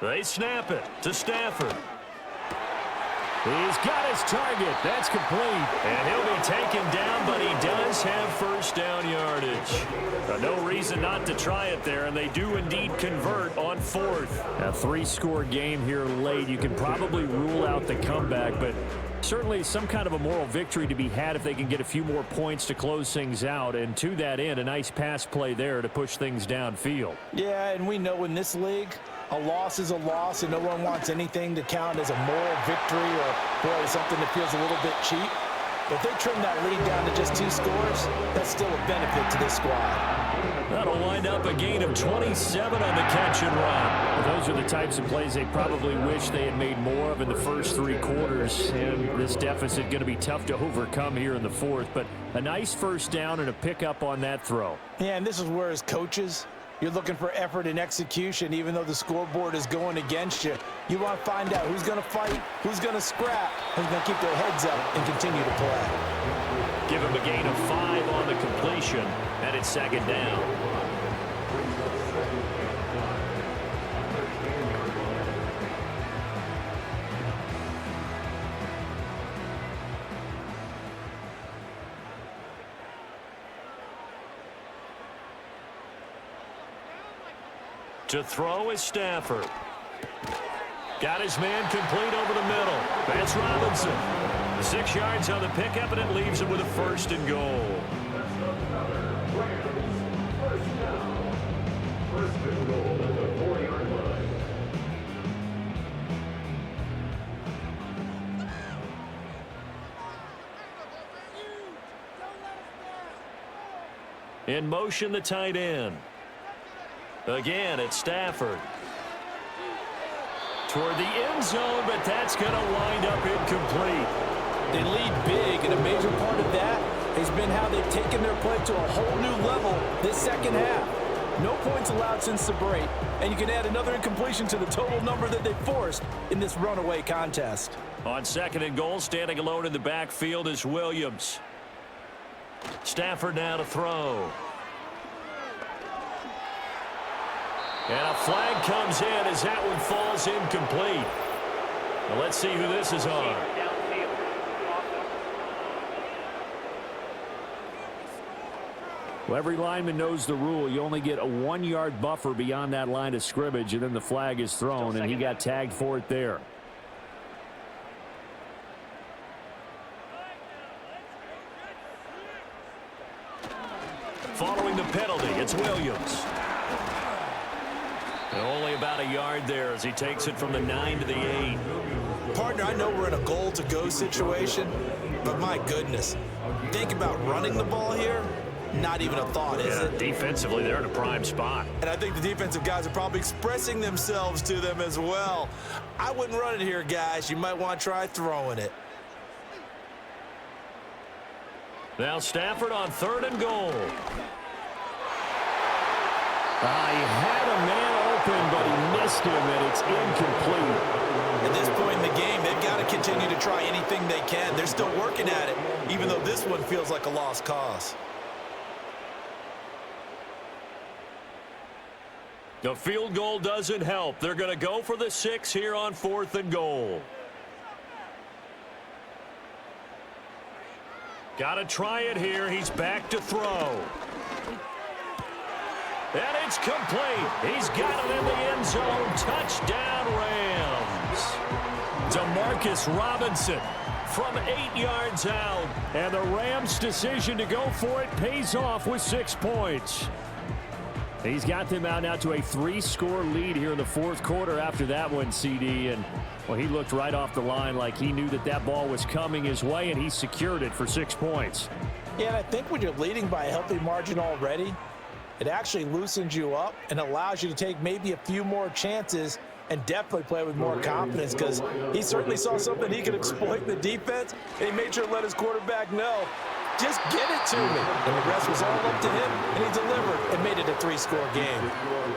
They snap it to Stafford. He's got his target. That's complete. And he'll be taken down, but he does have 1st down yardage. No reason not to try it there, and they do indeed convert on 4th. A 3-score game here late. You can probably rule out the comeback, but Certainly some kind of a moral victory to be had if they can get a few more points to close things out. And to that end, a nice pass play there to push things downfield. Yeah, and we know in this league, a loss is a loss, and no one wants anything to count as a moral victory or, boy, something that feels a little bit cheap. But if they trim that lead down to just 2 scores, that's still a benefit to this squad. That'll wind up a gain of 27 on the catch and run. Well, those are the types of plays they probably wish they had made more of in the first 3 quarters. And this deficit going to be tough to overcome here in the 4th. But a nice first down and a pickup on that throw. Yeah, and this is where as coaches, you're looking for effort and execution, even though the scoreboard is going against you. You want to find out who's going to fight, who's going to scrap, who's going to keep their heads up and continue to play. Give him a gain of 5 on the completion, and it's 2nd down. To throw is Stafford. Got his man complete over the middle. That's Robinson. 6 yards on the pickup, and it leaves him with a 1st and goal. In motion, the tight end. Again, it's Stafford. Toward the end zone, but that's going to wind up incomplete. They lead big, and a major part of that has been how they've taken their play to a whole new level this second half. No points allowed since the break, and you can add another incompletion to the total number that they forced in this runaway contest. On 2nd and goal, standing alone in the backfield is Williams. Stafford now to throw. And a flag comes in as that one falls incomplete. Well, let's see who this is on. Well, every lineman knows the rule. You only get a 1-yard buffer beyond that line of scrimmage, and then the flag is thrown, and he got tagged for it there. Following the penalty, it's Williams. And only about a yard there as he takes it from the 9 to the 8. Partner, I know we're in a goal-to-go situation, but my goodness, think about running the ball here. Not even a thought, is it? Defensively, they're in a prime spot. And I think the defensive guys are probably expressing themselves to them as well. I wouldn't run it here, guys. You might want to try throwing it. Now Stafford on 3rd and goal. He had a man open, but he missed him, and it's incomplete. At this point in the game, they've got to continue to try anything they can. They're still working at it, even though this one feels like a lost cause. The field goal doesn't help. They're going to go for the 6 here on 4th and goal. Got to try it here. He's back to throw. And it's complete. He's got it in the end zone. Touchdown, Rams. Demarcus Robinson from 8 yards out. And the Rams' decision to go for it pays off with 6 points. He's got them out now to a 3-score lead here in the 4th quarter after that one, CD. And, well, he looked right off the line like he knew that that ball was coming his way, and he secured it for 6 points. Yeah, and I think when you're leading by a healthy margin already, it actually loosens you up and allows you to take maybe a few more chances and definitely play with more confidence, because he certainly saw something he could exploit in the defense, and he made sure to let his quarterback know, just get it to me. And the rest was all up to him, and he delivered and made it a 3-score game.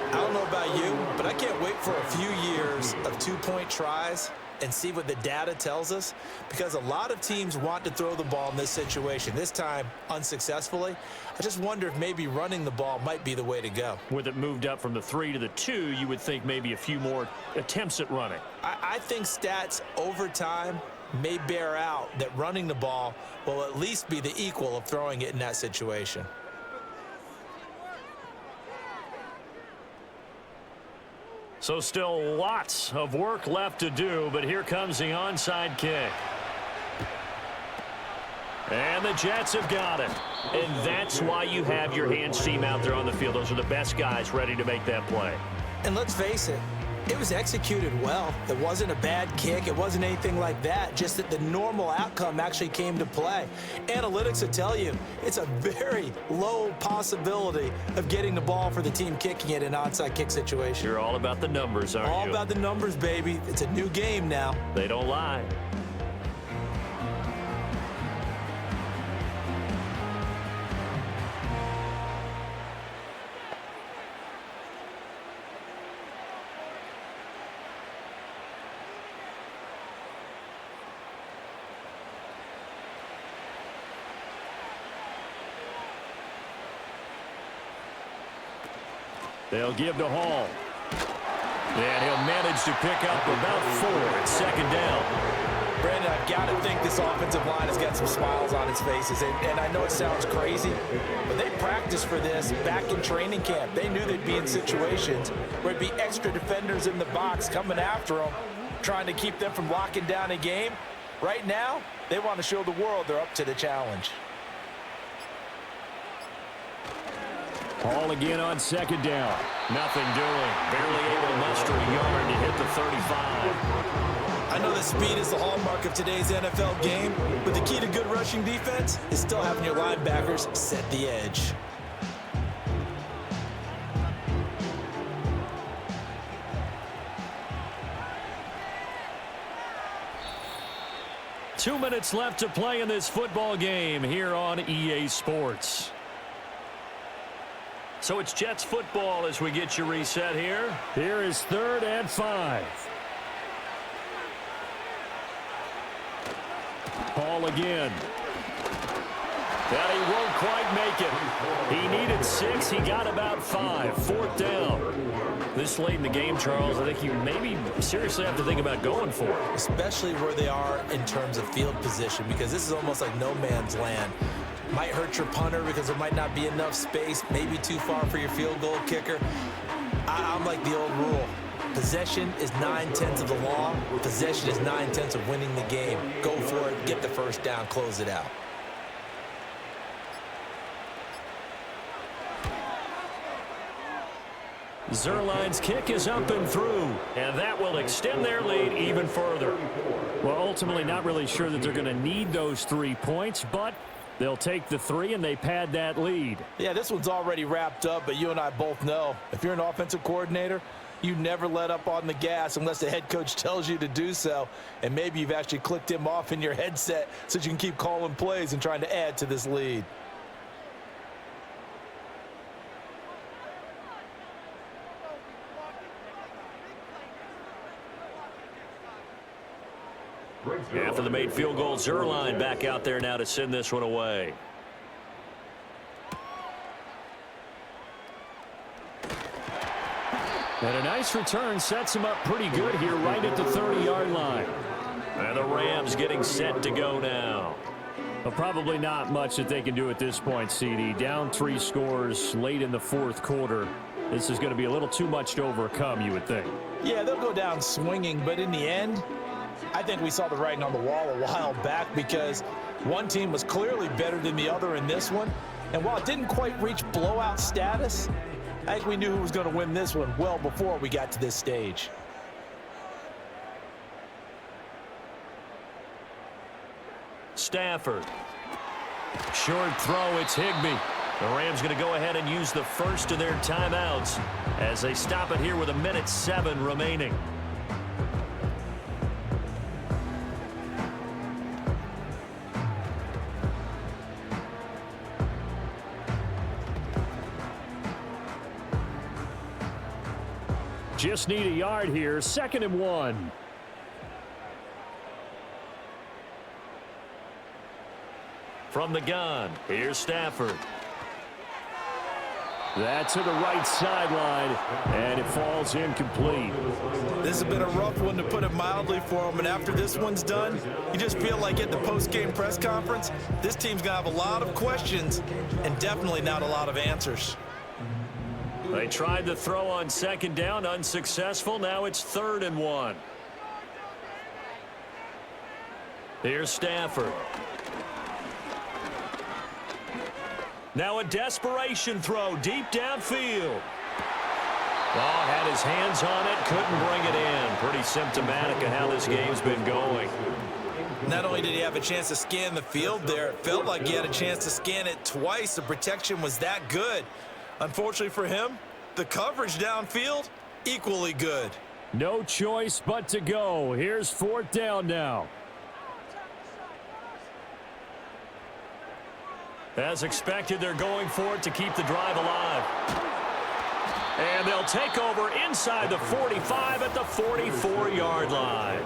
I don't know about you, but I can't wait for a few years of 2-point tries and see what the data tells us, because a lot of teams want to throw the ball in this situation, this time unsuccessfully. I just wonder if maybe running the ball might be the way to go. With it moved up from the 3 to the 2, you would think maybe a few more attempts at running. I think stats over time may bear out that running the ball will at least be the equal of throwing it in that situation. So still lots of work left to do, but here comes the onside kick. And the Jets have got it. And that's why you have your hands team out there on the field. Those are the best guys ready to make that play. And let's face it, it was executed well. It wasn't a bad kick. It wasn't anything like that. Just that the normal outcome actually came to play. Analytics will tell you it's a very low possibility of getting the ball for the team kicking it in an onside kick situation. You're all about the numbers, aren't you? All about the numbers, baby. It's a new game now. They don't lie. They'll give to Hall. And he'll manage to pick up about 4 at second down. Brandon, I've got to think this offensive line has got some smiles on its faces. And I know it sounds crazy, but they practiced for this back in training camp. They knew they'd be in situations where it'd be extra defenders in the box coming after them, trying to keep them from locking down a game. Right now, they want to show the world they're up to the challenge. Hall again on second down. Nothing doing. Barely able to muster a yard to hit the 35. I know that speed is the hallmark of today's NFL game, but the key to good rushing defense is still having your linebackers set the edge. Two minutes left to play in this football game here on EA Sports. So it's Jets football as we get you reset here. Here is 3rd and 5. Hall again. And he won't quite make it. He needed 6. He got about 5. 4th down. This late in the game, Charles, I think you maybe seriously have to think about going for it. Especially where they are in terms of field position, because this is almost like no man's land. Might hurt your punter because there might not be enough space, maybe too far for your field goal kicker. I'm like the old rule. Possession is 9/10 of the law. Possession is 9/10 of winning the game. Go for it, get the first down, close it out. Zerline's kick is up and through, and that will extend their lead even further. Well, ultimately not really sure that they're going to need those 3 points, but they'll take the 3 and they pad that lead. Yeah, this one's already wrapped up, but you and I both know if you're an offensive coordinator, you never let up on the gas unless the head coach tells you to do so, and maybe you've actually clicked him off in your headset so you can keep calling plays and trying to add to this lead. After the made field goal, Zerline back out there now to send this one away. And a nice return sets him up pretty good here right at the 30-yard line. And the Rams getting set to go now. Well, probably not much that they can do at this point, CD. Down 3 scores late in the 4th quarter. This is going to be a little too much to overcome, you would think. Yeah, they'll go down swinging, but in the end, I think we saw the writing on the wall a while back because one team was clearly better than the other in this one. And while it didn't quite reach blowout status, I think we knew who was going to win this one well before we got to this stage. Stafford. Short throw, it's Higbee. The Rams going to go ahead and use the first of their timeouts as they stop it here with 1:07 remaining. Just need a yard here. 2nd and 1. From the gun, here's Stafford. That's to the right sideline, and it falls incomplete. This has been a rough one, to put it mildly, for him. And after this one's done, you just feel like at the post-game press conference, this team's going to have a lot of questions and definitely not a lot of answers. They tried the throw on 2nd down, unsuccessful. Now it's 3rd and 1. Here's Stafford. Now a desperation throw deep downfield. Oh, had his hands on it, couldn't bring it in. Pretty symptomatic of how this game's been going. Not only did he have a chance to scan the field there, it felt like he had a chance to scan it twice. The protection was that good. Unfortunately for him, the coverage downfield, equally good. No choice but to go. Here's 4th down now. As expected, they're going for it to keep the drive alive. And they'll take over inside the 45 at the 44-yard line.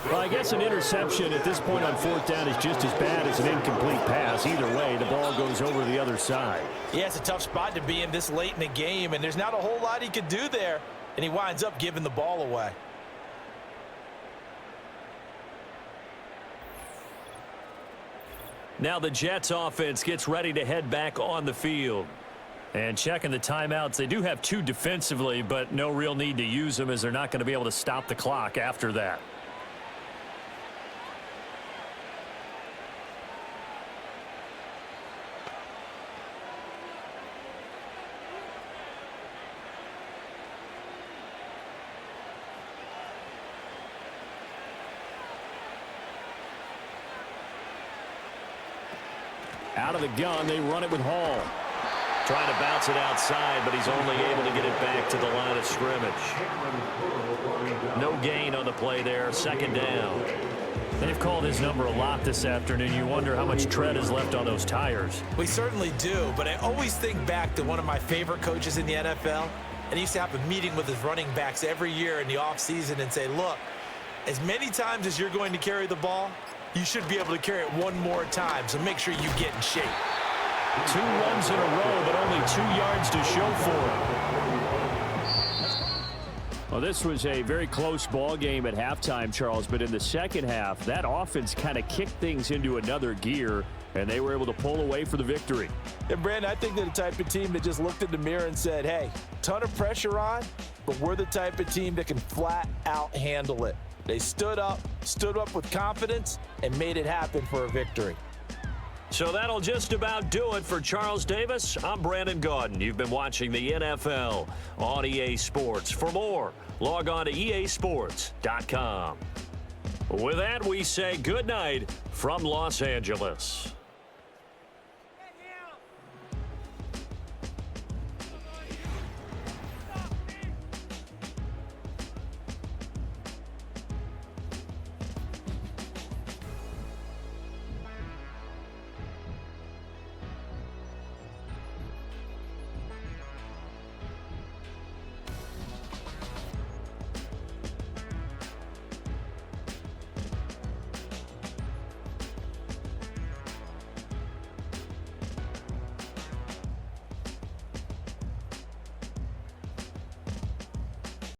Well, I guess an interception at this point on 4th down is just as bad as an incomplete pass. Either way, the ball goes over the other side. Yeah, it's a tough spot to be in this late in the game, and there's not a whole lot he could do there, and he winds up giving the ball away. Now the Jets offense gets ready to head back on the field. And checking the timeouts, they do have 2 defensively, but no real need to use them as they're not going to be able to stop the clock after that. Out of the gun, they run it with Hall. Trying to bounce it outside, but he's only able to get it back to the line of scrimmage. No gain on the play there, 2nd down. They've called his number a lot this afternoon. You wonder how much tread is left on those tires. We certainly do, but I always think back to one of my favorite coaches in the NFL, and he used to have a meeting with his running backs every year in the offseason and say, look, as many times as you're going to carry the ball, you should be able to carry it one more time, so make sure you get in shape. 2 runs in a row, but only 2 yards to show for it. Well, this was a very close ball game at halftime, Charles, but in the second half, that offense kind of kicked things into another gear, and they were able to pull away for the victory. And, Brandon, I think they're the type of team that just looked in the mirror and said, hey, ton of pressure on, but we're the type of team that can flat out handle it. They stood up with confidence, and made it happen for a victory. So that'll just about do it for Charles Davis. I'm Brandon Gaudin. You've been watching the NFL on EA Sports. For more, log on to easports.com. With that, we say good night from Los Angeles.